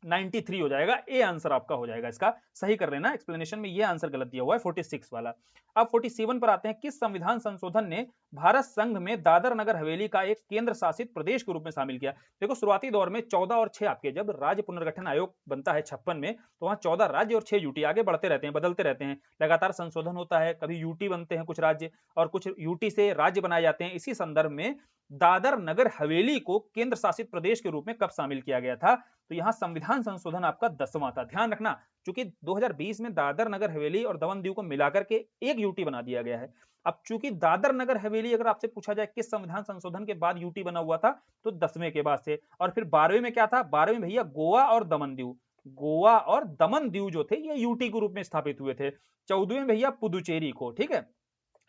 93 हो जाएगा। ए आंसर आपका हो जाएगा। इसका सही कर लेना, एक्सप्लेनेशन में ये आंसर गलत दिया हुआ है 46 वाला। अब 47 पर आते हैं। किस संविधान संशोधन ने भारत संघ में दादर नगर हवेली का एक केंद्र शासित प्रदेश के रूप में शामिल किया? देखो, शुरुआती दौर में 14 और 6 आपके, जब राज्य पुनर्गठन आयोग बनता है 56 में, तो वहां 14 राज्य और 6 यूटी, आगे बढ़ते रहते हैं, बदलते रहते हैं, लगातार संशोधन होता है। कभी यूटी बनते हैं कुछ राज्य, और कुछ यूटी से राज्य बनाए जाते हैं। इसी संदर्भ में दादर नगर हवेली को केंद्र शासित प्रदेश के रूप में कब शामिल किया गया था? तो यहां संविधान संशोधन आपका 10वां था। ध्यान रखना, चूंकि 2020 में दादर नगर हवेली और दमन दीव को मिलाकर के एक यूटी बना दिया गया है। अब चूंकि दादर नगर हवेली अगर आपसे पूछा जाए किस संविधान संशोधन के बाद यूटी बना हुआ था, तो 10वें के बाद से। और फिर 12वें में क्या था? 12वें में भैया गोवा और दमन दीव, गोवा और दमन दीव जो थे ये यूटी के रूप में स्थापित हुए थे। 14वें भैया पुदुचेरी को। ठीक है,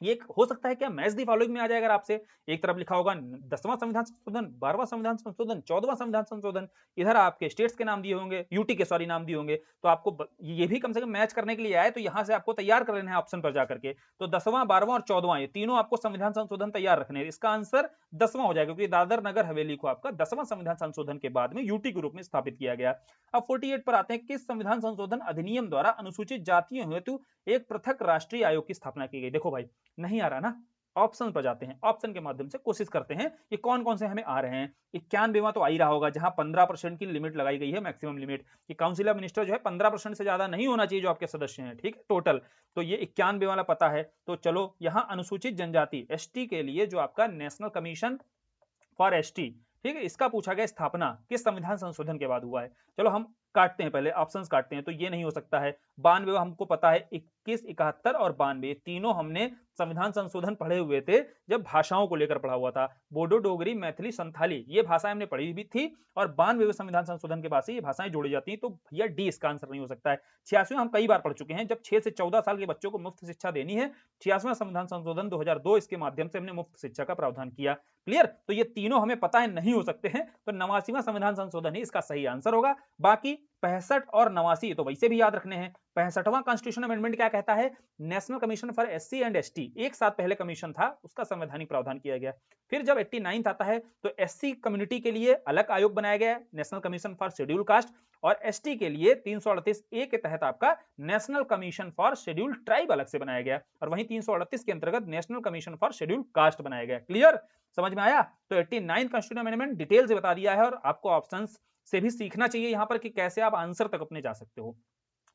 ये हो सकता है क्या मैच दी फॉलोइंग में आ जाएगा आपसे, एक तरफ लिखा होगा 10वां संविधान संशोधन, 12वां संविधान संशोधन, 14वां संविधान संशोधन, इधर आपके स्टेट्स के नाम दिए होंगे, यूटी के सॉरी नाम दिए होंगे, तो आपको ये भी कम से कम मैच करने के लिए आए, तो यहां से आपको तैयार कर लेना है ऑप्शन पर जाकर के। तो 10वां, 12वां और 14वां, ये तीनों आपको संविधान संशोधन तैयार रखने हैं। इसका आंसर 10वां हो जाएगा, क्योंकि दादर नगर हवेली को आपका 10वां संविधान संशोधन के बाद में यूटी के रूप में स्थापित किया गया। अब 48 पर आते हैं। किस संविधान संशोधन अधिनियम द्वारा अनुसूचित जातियों हेतु एक पृथक राष्ट्रीय आयोग की स्थापना की गई? देखो भाई, नहीं आ रहा ना, ऑप्शन पर जाते हैं, ऑप्शन के माध्यम से कोशिश करते हैं कि कौन कौन से हमें आ रहे हैं। 91वां तो आ ही रहा होगा, जहां 15% की लिमिट लगाई गई है, मैक्सिमम लिमिट, कि काउंसिल ऑफ मिनिस्टर जो है 15% से ज्यादा नहीं होना चाहिए जो आपके सदस्य हैं। ठीक है, टोटल। तो ये 91 वाला पता है। तो चलो, यहां अनुसूचित जनजाति एसटी के लिए जो आपका नेशनल कमीशन फॉर एसटी, ठीक है, इसका पूछा गया स्थापना किस संविधान संशोधन के बाद हुआ है? चलो हम काटते हैं, पहले ऑप्शंस काटते हैं। तो ये नहीं हो सकता है। 92 हमको पता है, 21, 71 और 92 तीनों हमने संविधान संशोधन पढ़े हुए थे जब भाषाओं को लेकर पढ़ा हुआ था। बोडो, डोगरी, मैथिली, संथाली, ये भाषाएं हमने पढ़ी भी थी, और 92 संविधान संशोधन के बाद से ये भाषाएं जोड़ी जाती हैं। तो भैया डी इसका आंसर नहीं हो सकता है। 86वां हम कई बार पढ़ चुके हैं, जब 6 से 14 साल के बच्चों को मुफ्त शिक्षा देनी है। 86वां संविधान संशोधन 2002, इसके माध्यम से हमने मुफ्त शिक्षा का प्रावधान किया। क्लियर? तो ये तीनों हमें पता है, नहीं हो सकते हैं। तो 89वां संविधान संशोधन ही इसका सही आंसर होगा। बाकी 65 और 89 तो वैसे भी याद रखने हैं। 65वां कॉन्स्टिट्यूशन अमेंडमेंट क्या कहता है? National commission for SC and ST, एक साथ पहले कमीशन था, उसका संवैधानिक प्रावधान किया गया। फिर जब 89 आता है तो एससी कम्युनिटी के लिए अलग आयोग बनाया गया, national commission for schedule caste, और एसटी के लिए 338 ए के तहत आपका national commission for schedule tribe अलग से बनाया गया, और वहीं 338 के अंतर्गत national commission for schedule caste बनाया गया। क्लियर? समझ में आया? तो 89 कॉन्स्टिट्यूशन अमेंडमेंट डिटेल से बता दिया है, और आपको ऑप्शंस से भी सीखना चाहिए यहां पर कि कैसे आप आंसर तक अपने जा सकते हो।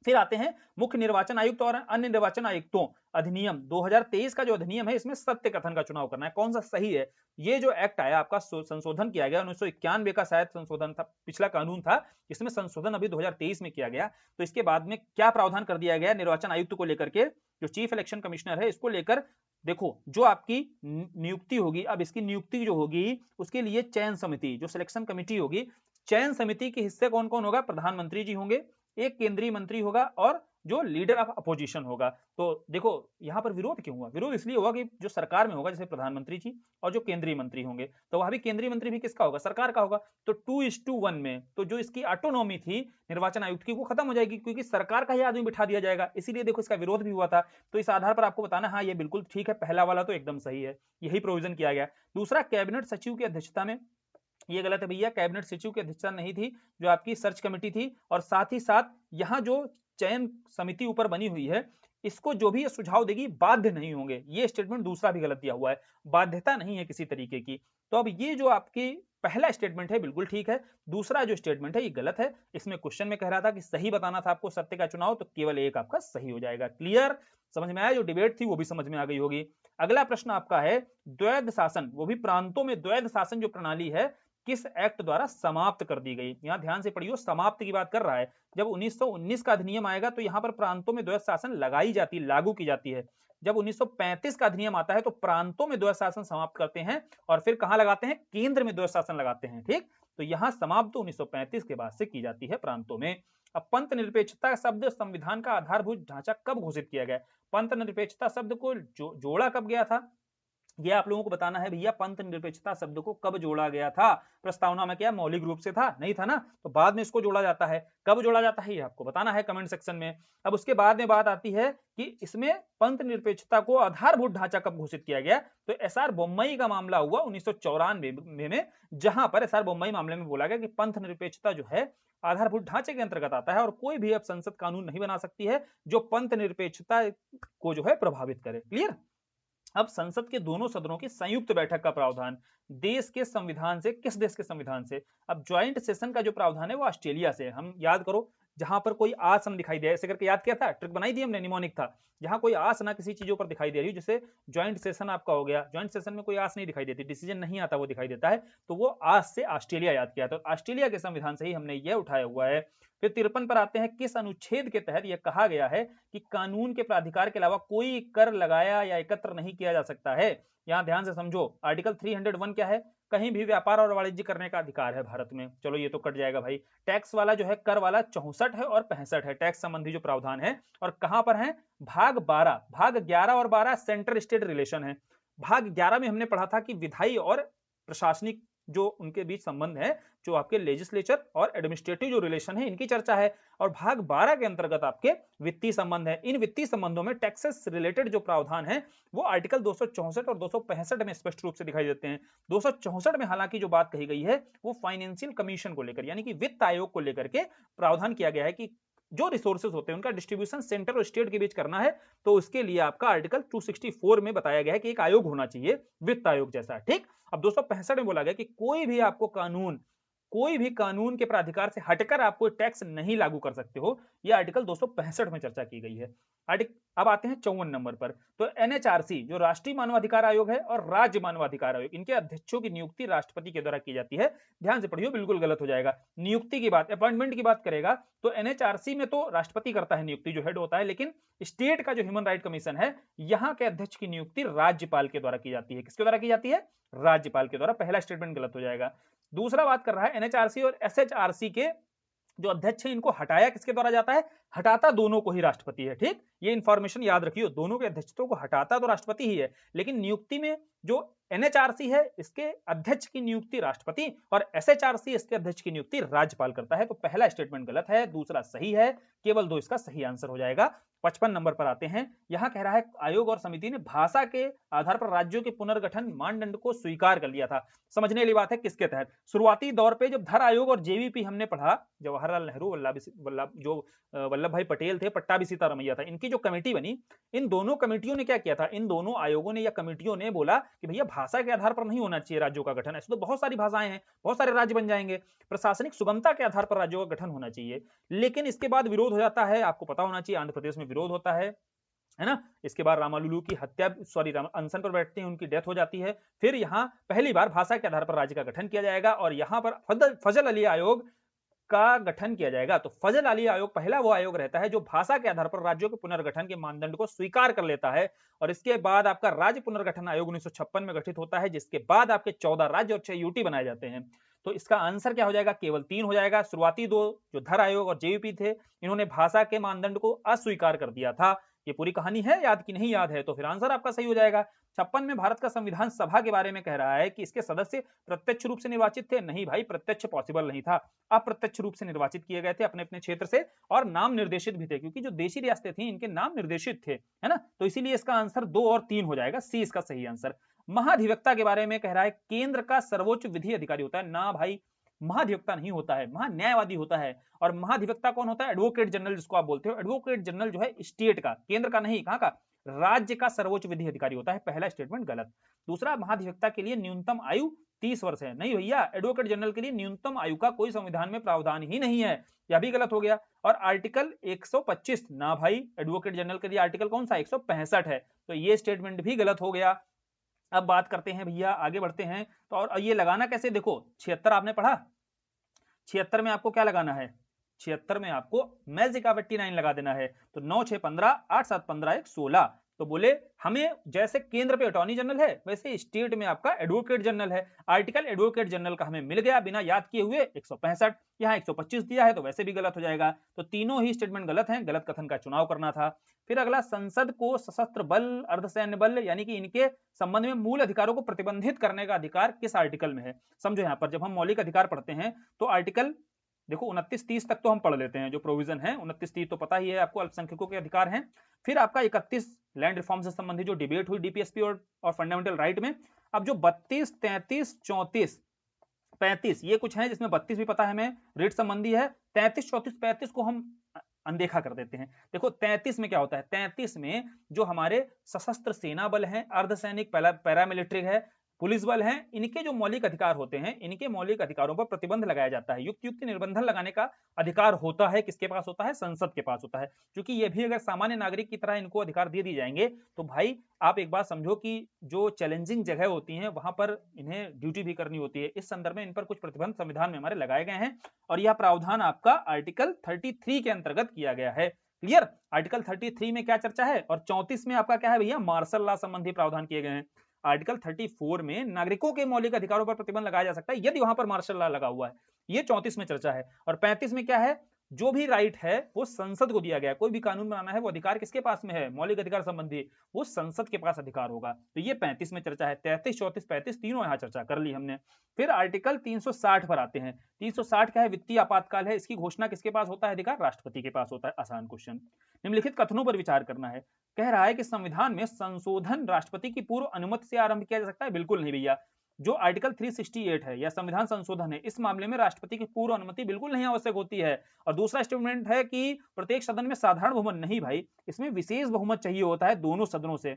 फिर आते हैं मुख्य निर्वाचन आयुक्त और अन्य निर्वाचन आयुक्तों अधिनियम 2023 का जो अधिनियम है, इसमें सत्य कथन का चुनाव करना है, कौन सा सही है। ये जो एक्ट आया आपका, संशोधन किया गया 1991 का शायद संशोधन था, पिछला कानून था, इसमें संशोधन अभी 2023 में किया गया। तो इसके बाद में क्या प्रावधान कर दिया गया निर्वाचन आयुक्त को लेकर के, जो चीफ इलेक्शन कमिश्नर है, इसको लेकर देखो, जो आपकी नियुक्ति होगी, अब इसकी नियुक्ति जो होगी उसके लिए चयन समिति, जो सिलेक्शन कमेटी होगी, चयन समिति के हिस्से कौन कौन होगा? प्रधानमंत्री जी होंगे, एक केंद्रीय मंत्री होगा, और जो लीडर ऑफ अपोजिशन होगा। तो देखो, यहां पर विरोध क्यों हुआ? विरोध इसलिए हुआ कि जो सरकार में होगा, जैसे प्रधानमंत्री जी और जो केंद्रीय मंत्री होंगे, तो वहां भी केंद्रीय मंत्री भी किसका होगा? सरकार का होगा। तो 2:1 में तो जो इसकी ऑटोनॉमी थी निर्वाचन आयुक्त की, वो खत्म हो जाएगी, क्योंकि सरकार का ही आदमी बिठा दिया जाएगा। इसीलिए देखो, इसका विरोध भी हुआ था। तो इस आधार पर आपको बताना, हाँ ये बिल्कुल ठीक है, पहला वाला तो एकदम सही है, यही प्रोविजन किया गया। दूसरा, कैबिनेट सचिव की अध्यक्षता में, ये गलत है भैया, कैबिनेट सचिव की अध्यक्षता नहीं थी, जो आपकी सर्च कमेटी थी। और साथ ही साथ यहाँ जो चयन समिति ऊपर बनी हुई है, इसको जो भी ये सुझाव देगी बाध्य नहीं होंगे, ये स्टेटमेंट दूसरा भी गलत दिया हुआ है, बाध्यता नहीं है किसी तरीके की। तो अब ये जो आपकी पहला स्टेटमेंट है बिल्कुल ठीक है, दूसरा जो स्टेटमेंट है ये गलत है। इसमें क्वेश्चन में कह रहा था कि सही बताना था आपको सत्य का चुनाव, तो केवल एक आपका सही हो जाएगा। क्लियर, समझ में आया? जो डिबेट थी वो भी समझ में आ गई होगी। अगला प्रश्न आपका है द्वैध शासन, वो भी प्रांतों में द्वैध शासन जो प्रणाली है किस एक्ट द्वारा समाप्त कर दी गई? यहां ध्यान से पढ़ियो, समाप्त की बात कर रहा है। जब 1919 का अधिनियम आएगा तो यहां पर प्रांतों में द्वैध शासन लगाई जाती, लागू की जाती है। जब 1935 का अधिनियम आता है तो प्रांतों में द्वैध शासन समाप्त करते हैं और फिर कहां लगाते हैं? केंद्र में द्वैध शासन लगाते हैं। ठीक, तो यहां समाप्त 1935 के बाद से की जाती है प्रांतों में। अब पंथ निरपेक्षता शब्द संविधान का आधारभूत ढांचा कब घोषित किया गया? पंथ निरपेक्षता शब्द को जोड़ा कब गया था? ये आप लोगों को बताना है भैया, पंथ निरपेक्षता शब्द को कब जोड़ा गया था? प्रस्तावना में क्या मौलिक रूप से था? नहीं था ना, तो बाद में इसको जोड़ा जाता है। कब जोड़ा जाता है ये आपको बताना है कमेंट सेक्शन में। अब उसके बाद में बात आती है कि इसमें पंथ निरपेक्षता को आधारभूत ढांचा कब घोषित किया गया? तो एसआर बोम्मई का मामला हुआ 1994 में, जहां पर एसआर बोम्मई मामले में बोला गया कि पंथ निरपेक्षता जो है आधारभूत ढांचे के अंतर्गत आता है और कोई भी अब संसद कानून नहीं बना सकती है जो पंथ निरपेक्षता को जो है प्रभावित करे। क्लियर। अब संसद के दोनों सदनों की संयुक्त बैठक का प्रावधान देश के संविधान से, किस देश के संविधान से? अब ज्वाइंट सेशन का जो प्रावधान है वो ऑस्ट्रेलिया से। हम याद करो, जहां पर कोई आस न दिखाई दे, ऐसे करके याद किया था, ट्रिक बनाई थी हमने, निमोनिक था। जहां कोई आस ना किसी चीजों पर दिखाई दे रही, जैसे ज्वाइंट सेशन आपका हो गया, ज्वाइंट सेशन में कोई आस नहीं दिखाई देती, डिसीजन नहीं आता, वो दिखाई देता है, तो वो आस से ऑस्ट्रेलिया याद किया। तो ऑस्ट्रेलिया के संविधान से ही हमने यह उठाया हुआ है। फिर 53 पर आते हैं, किस अनुच्छेद के तहत यह कहा गया है कि कानून के प्राधिकार के अलावा कोई कर लगाया या एकत्र नहीं किया जा सकता है? यहां ध्यान से समझो, आर्टिकल 301 क्या है? कहीं भी व्यापार और वाणिज्य करने का अधिकार है भारत में। चलो ये तो कट जाएगा भाई। टैक्स वाला जो है, कर वाला 64 है और 65 है, टैक्स संबंधी जो प्रावधान है। और कहां पर है? भाग 12, भाग 11 और 12 सेंटर स्टेट रिलेशन है। भाग 11 में हमने पढ़ा था कि विधायी और प्रशासनिक जो उनके बीच संबंध है, जो आपके लेजिस्लेचर और एडमिनिस्ट्रेटिव जो रिलेशन है, इनकी चर्चा है। और भाग 12 के अंतर्गत आपके वित्तीय संबंध है। इन वित्तीय संबंधों में टैक्सेस रिलेटेड जो प्रावधान है वो आर्टिकल 264 और 265 में स्पष्ट रूप से दिखाई देते हैं। 264 में हालांकि जो बात कही गई है वो फाइनेंशियल कमीशन को लेकर, यानी कि वित्त आयोग को लेकर के प्रावधान किया गया है कि जो रिसोर्सेज होते हैं उनका डिस्ट्रीब्यूशन सेंटर और स्टेट के बीच करना है। तो उसके लिए आपका आर्टिकल 264 में बताया गया है कि एक आयोग होना चाहिए, वित्त आयोग जैसा। ठीक। अब 265 में बोला गया कि कोई भी कानून के प्राधिकार से हटकर आप कोई टैक्स नहीं लागू कर सकते हो। यह आर्टिकल 265 में चर्चा की गई है। अब आते हैं 54 नंबर पर। तो एनएचआरसी जो राष्ट्रीय मानवाधिकार आयोग है और राज्य मानवाधिकार आयोग, इनके अध्यक्षों की नियुक्ति राष्ट्रपति के द्वारा की जाती है। ध्यान से पढ़ियो, बिल्कुल गलत हो जाएगा। नियुक्ति की बात, अपॉइंटमेंट की बात करेगा तो एनएचआरसी में तो राष्ट्रपति करता है नियुक्ति, जो हेड होता है, लेकिन स्टेट का जो ह्यूमन राइट कमीशन है, यहां के अध्यक्ष की नियुक्ति राज्यपाल के द्वारा की जाती है। किसके द्वारा की जाती है? राज्यपाल के द्वारा। पहला स्टेटमेंट गलत हो जाएगा। दूसरा बात कर रहा है एनएचआरसी और एसएचआरसी के जो अध्यक्ष है, इनको हटाया किसके द्वारा जाता है? हटाता दोनों को ही राष्ट्रपति है। ठीक, ये इंफॉर्मेशन याद रखियो, दोनों के अध्यक्षों को हटाता तो राष्ट्रपति ही है, लेकिन नियुक्ति में जो एनएचआरसी है इसके अध्यक्ष की नियुक्ति राष्ट्रपति और एसएचआरसी इसके अध्यक्ष की नियुक्ति राज्यपाल करता है। तो पहला स्टेटमेंट गलत है, दूसरा सही है, केवल 2 इसका सही आंसर हो जाएगा। 55 नंबर पर आते हैं। यहां कह रहा है आयोग और समिति ने भाषा के आधार पर राज्यों के पुनर्गठन मानदंड को स्वीकार कर लिया था। समझने वाली बात है, किसके तहत? शुरुआती दौर पे जब धर आयोग और जेवीपी हमने पढ़ा, जवाहरलाल नेहरू, वल्लभ भाई पटेल थे, पट्टाभी सीतारमैया था, इनकी जो कमेटी बनी, इन दोनों कमेटियों ने क्या किया था? इन दोनों आयोगों ने या कमेटियों ने बोला कि भैया भाषा के आधार पर नहीं होना चाहिए राज्यों का गठन, ऐसे तो बहुत सारी भाषाएं हैं, बहुत सारे राज्य बन जाएंगे, प्रशासनिक सुगमता के आधार पर राज्यों का गठन होना चाहिए। लेकिन इसके बाद विरोध हो जाता है, आपको पता होना चाहिए, आंध्र प्रदेश में विरोध होता है ना। इसके बाद रामालुलू की हत्या, अनशन पर बैठते हैं, उनकी डेथ हो जाती है। फिर यहां पहली बार भाषा के आधार पर राज्य का गठन किया जाएगा और यहां पर फजल अली आयोग का गठन किया जाएगा। तो फजल अली आयोग पहला वो आयोग रहता है जो भाषा के आधार पर राज्यों के पुनर्गठन के मानदंड को स्वीकार कर लेता है। और इसके बाद आपका राज्य पुनर्गठन आयोग 1956 में गठित होता है, जिसके बाद आपके 14 राज्य और 6 यूटी बनाए जाते हैं। तो इसका आंसर क्या हो जाएगा? केवल 3 हो जाएगा। शुरुआती 2 जो धर आयोग और जेयूपी थे, इन्होंने भाषा के मानदंड को अस्वीकार कर दिया था। ये पूरी कहानी है, याद की नहीं याद है? तो फिर आंसर आपका सही हो जाएगा। 56 में भारत का संविधान सभा के बारे में कह रहा है कि इसके सदस्य प्रत्यक्ष रूप से निर्वाचित थे। नहीं भाई, प्रत्यक्ष पॉसिबल नहीं था, अप्रत्यक्ष रूप से निर्वाचित किए गए थे अपने अपने क्षेत्र से, और नाम निर्देशित भी थे, क्योंकि जो देशी रियासतें थी इनके नाम निर्देशित थे, है ना। तो इसीलिए इसका आंसर 2 और 3 हो जाएगा, सी इसका सही आंसर। महाधिवक्ता के बारे में कह रहा है केंद्र का सर्वोच्च विधि अधिकारी होता है। ना भाई, महाधिवक्ता नहीं होता है, महान्यायवादी होता है। और महाधिवक्ता कौन होता है? एडवोकेट जनरल, जिसको आप बोलते हो। एडवोकेट जनरल जो है स्टेट का, केंद्र का नहीं, कहां का? राज्य का सर्वोच्च विधि अधिकारी होता है। पहला स्टेटमेंट गलत। दूसरा, महाधिवक्ता के लिए न्यूनतम आयु 30 वर्ष है। नहीं भैया, एडवोकेट जनरल के लिए न्यूनतम आयु का कोई संविधान में प्रावधान ही नहीं है, यह भी गलत हो गया। और आर्टिकल 125, ना भाई, एडवोकेट जनरल के लिए आर्टिकल कौन सा 165 है, तो ये स्टेटमेंट भी गलत हो गया। अब बात करते हैं भैया, आगे बढ़ते हैं। तो और ये लगाना कैसे, देखो 76 आपने पढ़ा, 76 में आपको क्या लगाना है, 76 में आपको मैजिक 9 लगा देना है। तो 9 6 15, 8 7 15 1 16। तो बोले हमें जैसे केंद्र पे अटॉर्नी जनरल है वैसे स्टेट में आपका एडवोकेट जनरल है। आर्टिकल एडवोकेट जनरल का हमें मिल गया बिना याद किए हुए 165, यहाँ 125 दिया है तो वैसे भी गलत हो जाएगा। तो तीनों ही स्टेटमेंट गलत हैं, गलत कथन का चुनाव करना था। फिर अगला, संसद को सशस्त्र बल, अर्धसैन्य बल यानी कि इनके संबंध में मूल अधिकारों को प्रतिबंधित करने का अधिकार किस आर्टिकल में है। समझो यहाँ पर जब हम मौलिक अधिकार पढ़ते हैं तो आर्टिकल देखो 29 30 तक तो हम पढ़ लेते हैं, जो प्रोविजन है 29 30 तो पता ही है आपको, अल्पसंख्यकों के अधिकार हैं। फिर आपका 31 लैंड रिफॉर्म से संबंधित जो डिबेट हुई डीपीएसपी और फंडामेंटल राइट में। अब जो 32 33 34 35 ये कुछ है जिसमें 32 भी पता है हमें, रिट संबंधी है। 33 34 35 को हम अनदेखा कर देते हैं। देखो 33 में क्या होता है, 33 में जो हमारे सशस्त्र सेना बल हैं, अर्धसैनिक पैरामिलिट्री है, पुलिस बल हैं, इनके जो मौलिक अधिकार होते हैं, इनके मौलिक अधिकारों पर प्रतिबंध लगाया जाता है। युक्त निर्बंधन लगाने का अधिकार होता है किसके पास होता है, संसद के पास होता है। क्योंकि ये भी अगर सामान्य नागरिक की तरह इनको अधिकार दे दिए जाएंगे तो भाई आप एक बात समझो कि जो चैलेंजिंग जगह होती है वहां पर इन्हें ड्यूटी भी करनी होती है। इस संदर्भ में इन पर कुछ प्रतिबंध संविधान में हमारे लगाए गए हैं और यह प्रावधान आपका आर्टिकल 33 के अंतर्गत किया गया है। क्लियर, आर्टिकल 33 में क्या चर्चा है, और 34 में आपका क्या है भैया, मार्शल लॉ संबंधी प्रावधान किए गए हैं। आर्टिकल 34 में नागरिकों के मौलिक अधिकारों पर प्रतिबंध लगाया जा सकता है यदि वहां पर मार्शल लॉ लगा हुआ है, ये 34 में चर्चा है। और 35 में क्या है, जो भी राइट है वो संसद को दिया गया है, कोई भी कानून बनाना है वो अधिकार किसके पास में है, मौलिक अधिकार संबंधी, वो संसद के पास अधिकार होगा। तो ये 35 में चर्चा है। 33 34 35 तीनों यहां चर्चा कर ली हमने। फिर आर्टिकल 360 पर आते हैं। 360 क्या है, वित्तीय आपातकाल है, इसकी घोषणा किसके पास होता है अधिकार, राष्ट्रपति के पास होता है। आसान क्वेश्चन। निम्नलिखित कथनों पर विचार करना है। कह रहा है कि संविधान में संशोधन राष्ट्रपति की पूर्व अनुमति से आरंभ किया जा सकता है, बिल्कुल नहीं भैया। जो आर्टिकल 368 है या संविधान संशोधन है, इस मामले में राष्ट्रपति की पूर्व अनुमति बिल्कुल नहीं आवश्यक होती है। और दूसरा स्टेटमेंट है कि प्रत्येक सदन में साधारण बहुमत नहीं भाई, इसमें विशेष बहुमत चाहिए होता है दोनों सदनों से।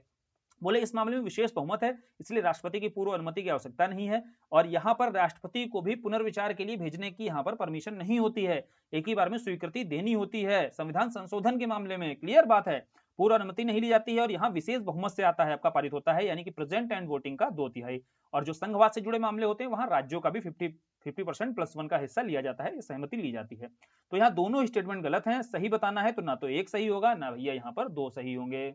बोले इस मामले में विशेष बहुमत है इसलिए राष्ट्रपति की पूर्व अनुमति की आवश्यकता नहीं है। और यहां पर राष्ट्रपति को भी पुनर्विचार के लिए भेजने की यहां पर परमिशन नहीं होती है, एक ही बार में स्वीकृति देनी होती है संविधान संशोधन के मामले में। क्लियर बात है, पूर्व अनुमति नहीं ली जाती है और यहाँ विशेष बहुमत से आता है, आपका पारित होता है, यानी कि प्रेजेंट एंड वोटिंग का 2/3। और जो संघवाद से जुड़े मामले होते हैं वहां राज्यों का भी 50% +1 का हिस्सा लिया जाता है, सहमति ली जाती है। तो यहाँ दोनों स्टेटमेंट गलत हैं, सही बताना है तो ना तो एक सही होगा ना भैया यहाँ पर दो सही होंगे।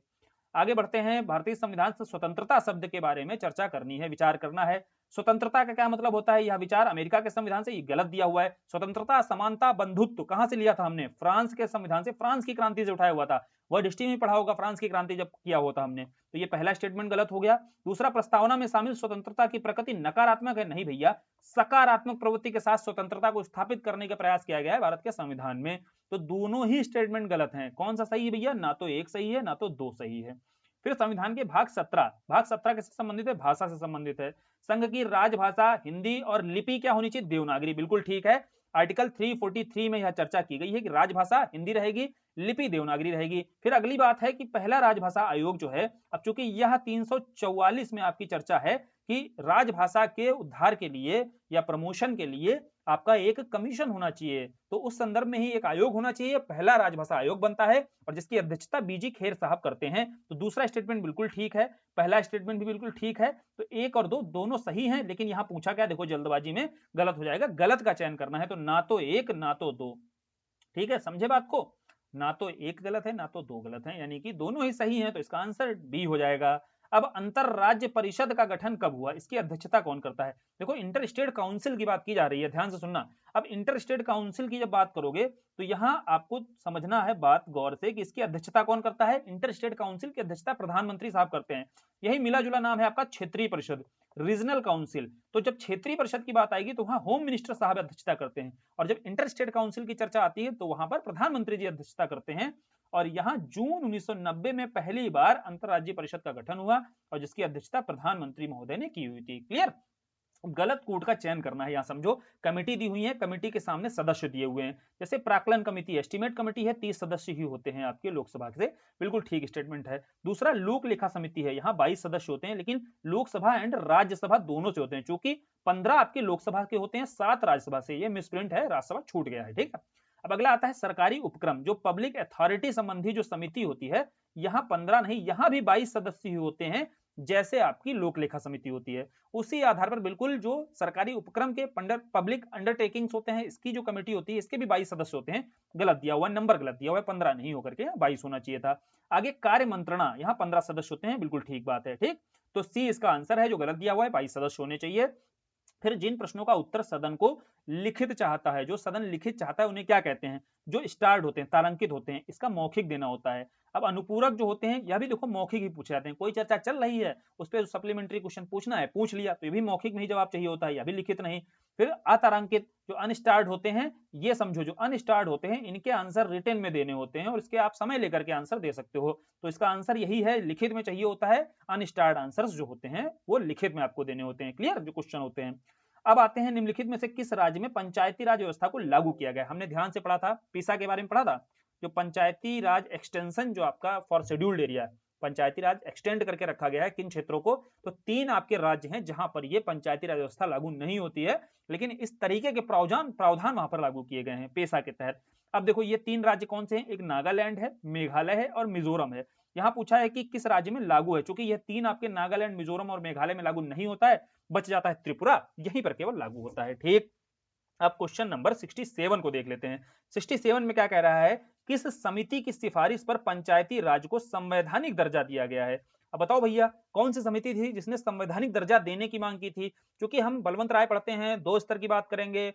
आगे बढ़ते हैं। भारतीय संविधान से स्वतंत्रता शब्द के बारे में चर्चा करनी है, विचार करना है। स्वतंत्रता का क्या मतलब होता है, यह विचार अमेरिका के संविधान से गलत दिया हुआ है। स्वतंत्रता, समानता, बंधुत्व कहां से लिया था हमने, फ्रांस के संविधान से, फ्रांस की क्रांति से उठाया हुआ था। वर्ड हिस्ट्री में पढ़ा होगा फ्रांस की क्रांति जब किया हुआ था हमने। तो ये पहला स्टेटमेंट गलत हो गया। दूसरा, प्रस्तावना में शामिल स्वतंत्रता की प्रकृति नकारात्मक है, नहीं भैया, सकारात्मक प्रवृत्ति के साथ स्वतंत्रता को स्थापित करने का प्रयास किया गया है भारत के संविधान में। तो दोनों ही स्टेटमेंट गलत हैं। कौन सा सही है भैया, ना तो एक सही है ना तो दो सही है। फिर संविधान के भाग 17 किससे संबंधित है, भाषा से संबंधित है। संघ की राजभाषा हिंदी और लिपि क्या होनी चाहिए, देवनागरी, बिल्कुल ठीक है। आर्टिकल 343 में यह चर्चा की गई है कि राजभाषा हिंदी रहेगी, लिपि देवनागरी रहेगी। फिर अगली बात है कि पहला राजभाषा आयोग जो है, अब चूंकि यह 344 में आपकी चर्चा है कि राजभाषा के उद्धार के लिए या प्रमोशन के लिए आपका एक कमीशन होना चाहिए, तो उस संदर्भ में ही एक आयोग होना चाहिए, पहला राजभाषा आयोग बनता है और जिसकी अध्यक्षता बीजी खेर साहब करते हैं। तो दूसरा स्टेटमेंट बिल्कुल ठीक है, पहला स्टेटमेंट भी बिल्कुल ठीक है। तो एक और दो दोनों सही हैं, लेकिन यहां पूछा क्या, देखो जल्दबाजी में गलत हो जाएगा, गलत का चयन करना है। तो ना तो एक ना तो दो, ठीक है, समझे बात को, ना तो एक गलत है ना तो दो गलत है, यानी कि दोनों ही सही हैं। तो इसका आंसर बी हो जाएगा। अब अंतर राज्य परिषद का गठन कब हुआ, इसकी अध्यक्षता कौन करता है। देखो इंटर स्टेट काउंसिल की बात की जा रही है, ध्यान से सुनना। अब इंटर स्टेट काउंसिल की जब बात करोगे तो यहां आपको समझना है बात गौर से कि इसकी अध्यक्षता कौन करता है। इंटर स्टेट काउंसिल की अध्यक्षता प्रधानमंत्री साहब करते हैं। यही मिला जुला नाम है आपका क्षेत्रीय परिषद, रीजनल काउंसिल। तो जब क्षेत्रीय परिषद की बात आएगी तो वहां होम मिनिस्टर साहब अध्यक्षता करते हैं, और जब इंटर स्टेट काउंसिल की चर्चा आती है तो वहां पर प्रधानमंत्री जी अध्यक्षता करते हैं। और यहां जून 1990 में पहली बार अंतरराज्यीय परिषद का गठन हुआ और जिसकी अध्यक्षता प्रधानमंत्री महोदय ने की हुई थी। क्लियर। गलत कूट का चयन करना है। यहाँ समझो कमेटी दी हुई है, कमेटी के सामने सदस्य दिए हुए हैं, जैसे प्राक्कलन कमेटी, एस्टीमेट कमेटी है, 30 सदस्य ही होते हैं आपके लोकसभा से, बिल्कुल ठीक स्टेटमेंट है। दूसरा लोक लेखा समिति है, यहाँ 22 सदस्य होते हैं, लेकिन लोकसभा एंड राज्यसभा दोनों से होते हैं, चूंकि 15 आपके लोकसभा के होते हैं, 7 राज्यसभा से, ये मिसप्रिंट है, राज्यसभा छूट गया है, ठीक है। अब अगला आता है सरकारी उपक्रम, जो पब्लिक अथॉरिटी संबंधी जो समिति होती है, यहाँ 15 नहीं, यहाँ भी 22 सदस्य ही होते हैं, जैसे आपकी लोक लेखा समिति होती है। उसी आधार पर बिल्कुल जो सरकारी उपक्रम के पब्लिक अंडरटेकिंग्स होते हैं, इसकी जो कमेटी होती है, इसके भी 22 सदस्य होते हैं। गलत दिया हुआ, नंबर गलत दिया हुआ है, 15 नहीं होकर के 22 होना चाहिए था। आगे कार्य मंत्रणा, यहाँ 15 सदस्य होते हैं, बिल्कुल ठीक बात है, ठीक। तो सी इसका आंसर है, जो गलत दिया हुआ है, 22 सदस्य होने चाहिए। फिर जिन प्रश्नों का उत्तर सदन को लिखित चाहता है, जो सदन लिखित चाहता है, उन्हें क्या कहते हैं? जो स्टार्ड होते हैं, तारांकित होते हैं, इसका मौखिक देना होता है। अब अनुपूरक जो होते हैं, यह भी देखो मौखिक ही पूछे जाते हैं, कोई चर्चा चल रही है, उस पर सप्लीमेंट्री क्वेश्चन पूछना है, पूछ लिया, तो ये भी मौखिक में ही जवाब चाहिए होता है, यह भी लिखित नहीं। फिर अतारांकित, जो अनस्टार्ड होते हैं, ये समझो जो अनस्टार्ड होते हैं, इनके आंसर रिटन में देने होते हैं, और इसके आप समय लेकर के आंसर दे सकते हो। तो इसका आंसर यही है, लिखित में चाहिए होता है, अनस्टार्ड आंसर्स जो होते हैं वो लिखित में आपको देने होते हैं। क्लियर, जो क्वेश्चन होते हैं। अब आते हैं निम्नलिखित में से किस राज्य में पंचायती राज व्यवस्था को लागू किया गया? हमने ध्यान से पढ़ा था, पीसा के बारे में पढ़ा था, जो पंचायती राज एक्सटेंशन जो आपका for scheduled area, Panchayati Raj extend करके रखा गया है किन क्षेत्रों को, तो 3 आपके राज्य हैं जहां पर ये पंचायती राज व्यवस्था लागू नहीं होती है, लेकिन इस तरीके के प्रावधान वहां पर लागू किए गए हैं पेशा के तहत। अब देखो ये 3 राज्य कौन से हैं? एक नागालैंड है, मेघालय है और मिजोरम है। यहाँ पूछा है कि किस राज्य में लागू है, चूंकि ये 3 आपके नागालैंड, मिजोरम और मेघालय में लागू नहीं होता है, बच जाता है त्रिपुरा, यहीं पर केवल लागू होता है, ठीक। अब क्वेश्चन नंबर 67 को देख लेते हैं। 67 में क्या कह रहा है? किस समिति की सिफारिश पर पंचायती राज को संवैधानिक दर्जा दिया गया है? अब बताओ भैया, कौन सी समिति थी जिसने संवैधानिक दर्जा देने की मांग की थी? क्योंकि हम बलवंत राय पढ़ते हैं, 2 स्तर की बात करेंगे,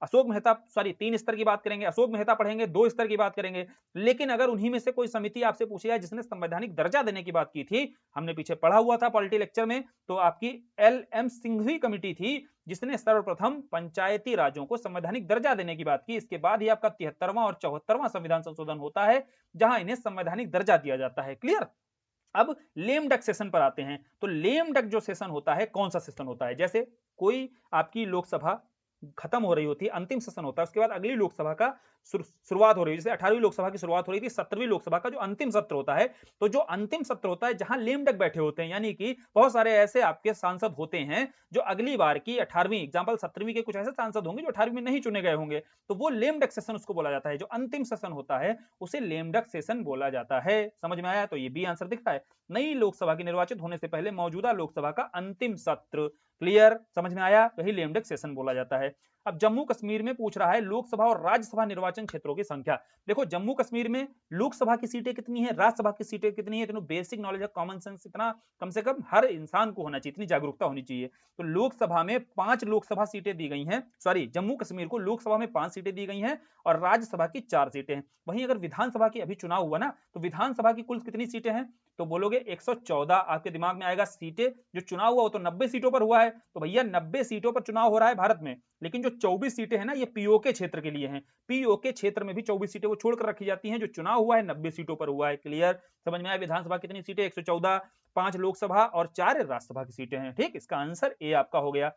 अशोक मेहता, सॉरी 3 स्तर की बात करेंगे, अशोक मेहता पढ़ेंगे, 2 स्तर की बात करेंगे। लेकिन अगर उन्हीं में से कोई समिति आपसे पूछी जाए जिसने संवैधानिक दर्जा देने की बात की थी, हमने पीछे पढ़ा हुआ था पॉलिटी लेक्चर में, तो आपकी LM सिंघवी कमेटी थी, जिसने सर्वप्रथम पंचायती राज्यों को संवैधानिक दर्जा देने की बात की। इसके बाद ही आपका 73वां और 74वां संविधान संशोधन होता है, जहां इन्हें संवैधानिक दर्जा दिया जाता है। क्लियर। अब लेम डक सेशन पर आते हैं, तो लेम डक जो सेशन होता है, कौन सा सेशन होता है? जैसे कोई आपकी लोकसभा खत्म हो रही होती है, अंतिम सेशन होता है, उसके बाद अगली लोकसभा का शुरुआत हो रही है, जैसे 18वीं लोकसभा की शुरुआत हो रही थी, 17वीं लोकसभा का जो अंतिम सत्र होता है, तो जो अंतिम सत्र होता है जहां लेम डक बैठे होते हैं, यानी कि बहुत सारे ऐसे आपके सांसद होते हैं जो अगली बार की 18वीं एग्जाम्पल 17वीं के कुछ ऐसे सांसद होंगे जो 18वीं में नहीं चुने गए होंगे, तो वो लेम डक सेशन उसको बोला जाता है। जो अंतिम सेशन होता है उसे लेम डक सेशन बोला जाता है। समझ में आया? तो ये बी आंसर दिख रहा है, नई लोकसभा की निर्वाचित होने से पहले मौजूदा लोकसभा का अंतिम सत्र। क्लियर, समझ में आया? यही लेम डक सेशन बोला जाता है। अब जम्मू कश्मीर में पूछ रहा है लोकसभा और राज्यसभा निर्वाचन क्षेत्रों की संख्या। देखो जम्मू कश्मीर में लोकसभा की सीटें कितनी है, राज्यसभा की सीटें कितनी है, इतना बेसिक नॉलेज है, कॉमन सेंस इतना कम से कम हर इंसान को होना चाहिए, इतनी जागरूकता होनी चाहिए। तो लोकसभा में 5 लोकसभा सीटें दी गई हैं, सॉरी जम्मू कश्मीर को लोकसभा में 5 सीटें दी गई हैं और राज्यसभा की 4 सीटें हैं। वहीं अगर विधानसभा की अभी चुनाव हुआ ना, तो विधानसभा की कुल कितनी सीटें हैं? तो बोलोगे 114, आपके दिमाग में आएगा सीटें, जो चुनाव हुआ वो तो 90 सीटों पर हुआ है, तो भैया 90 सीटों पर चुनाव हो रहा है भारत में, लेकिन जो 24 सीटें हैं ना, ये पीओके क्षेत्र के लिए हैं। पीओके क्षेत्र में भी 24 सीटें वो छोड़कर रखी जाती हैं, जो चुनाव हुआ है 90 सीटों पर हुआ है। क्लियर, समझ में आया? विधानसभा कितनी सीटें? 114, 5 लोकसभा और 4 राज्यसभा की सीटें हैं, ठीक। इसका आंसर ए आपका हो गया।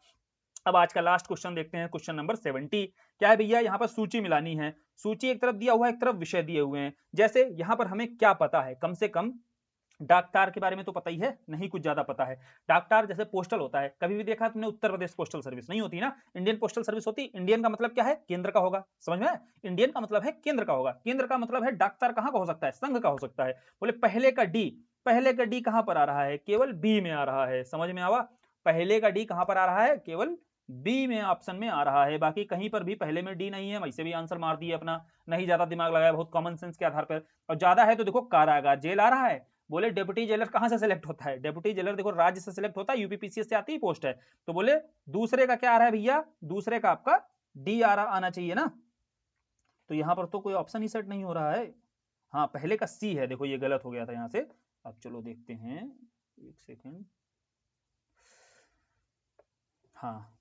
अब आज का लास्ट क्वेश्चन देखते हैं, क्वेश्चन नंबर 70। क्या है भैया? यहाँ पर सूची मिलानी है, सूची एक तरफ दिया हुआ है, एक तरफ विषय दिए हुए हैं। जैसे यहाँ पर हमें क्या पता है, कम से कम डाकतार के बारे में तो पता ही है, नहीं कुछ ज्यादा पता है। डाकतार जैसे पोस्टल होता है, कभी भी देखा तुमने उत्तर प्रदेश पोस्टल सर्विस? नहीं होती ना, इंडियन पोस्टल सर्विस होती। इंडियन का मतलब क्या है? केंद्र का होगा, समझ में? इंडियन का मतलब है केंद्र का होगा, केंद्र का मतलब है डाकतार कहां का हो सकता है? संघ का हो सकता है। बोले पहले का डी, पहले का डी कहां पर आ रहा है? केवल बी में आ रहा है। समझ में आवा? पहले का डी कहां पर आ रहा है? केवल बी में ऑप्शन में आ रहा है, बाकी कहीं पर भी पहले में डी नहीं है। वैसे भी आंसर मार दिए अपना, नहीं ज्यादा दिमाग लगाया, बहुत कॉमन सेंस के आधार पर। और ज्यादा है तो देखो कारागार, जेल आ रहा है। बोले डेप्यूटी जेलर कहां से सिलेक्ट होता है? डेप्यूटी जेलर देखो राज्य से सिलेक्ट होता है, यूपीपीसीएस से आती ही पोस्ट है। तो बोले दूसरे का क्या आ रहा है भैया? दूसरे का आपका डी आना चाहिए ना, तो यहां पर तो कोई ऑप्शन ही सेट नहीं हो रहा है। हाँ, पहले का सी है, देखो ये गलत हो गया था यहां से। अब चलो देखते हैं, एक सेकेंड। हाँ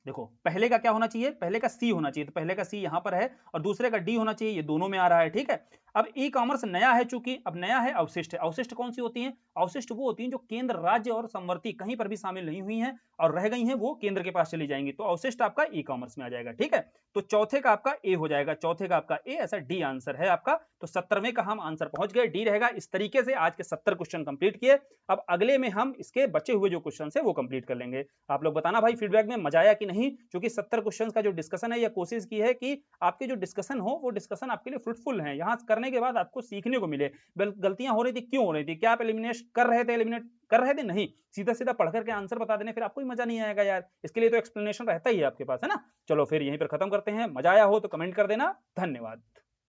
देखो, पहले का क्या होना चाहिए? पहले का सी होना चाहिए, तो पहले का सी यहां पर है और दूसरे का डी होना चाहिए, ये दोनों में आ रहा है, ठीक है। अब ई कॉमर्स नया है, चूंकि अब नया है अवशिष्ट है। अवशिष्ट कौन सी होती हैं? अवशिष्ट वो होती हैं जो केंद्र, राज्य और समवर्ती कहीं पर भी शामिल नहीं हुई हैं और रह गई हैं, वो केंद्र के पास चली जाएंगी, तो अवशिष्ट आपका ई कॉमर्स में आ जाएगा। ठीक है, तो चौथे का आपका ए हो जाएगा, चौथे का आपका ए, ऐसा डी आंसर है आपका। तो 17वें का हम आंसर पहुंच गए, डी रहेगा। इस तरीके से आज के 70 क्वेश्चन कंप्लीट किए। अब अगले में हम इसके बचे हुए जो क्वेश्चन है वो कंप्लीट कर लेंगे। आप लोग बताना भाई फीडबैक में मजा आया कि नहीं, क्योंकि 70 क्वेश्चन का जो डिस्कशन है, या कोशिश की है कि आपके जो डिस्कशन हो वो डिस्कशन आपके लिए फ्रूटफुल है, यहाँ करने के बाद आपको सीखने को मिले। गलतियां हो रही थी, क्यों हो रही थी, क्या आप एलिमिनेट कर रहे थे, एलिमिनेट कर रहे थे, नहीं, सीधा सीधा पढ़ करके आंसर बता देने, फिर आपको ही मजा नहीं आएगा यार। इसके लिए तो एक्सप्लेनेशन रहता ही है आपके पास, है ना। चलो फिर यहीं पर खत्म करते हैं। मजा आया हो तो कमेंट कर देना। धन्यवाद।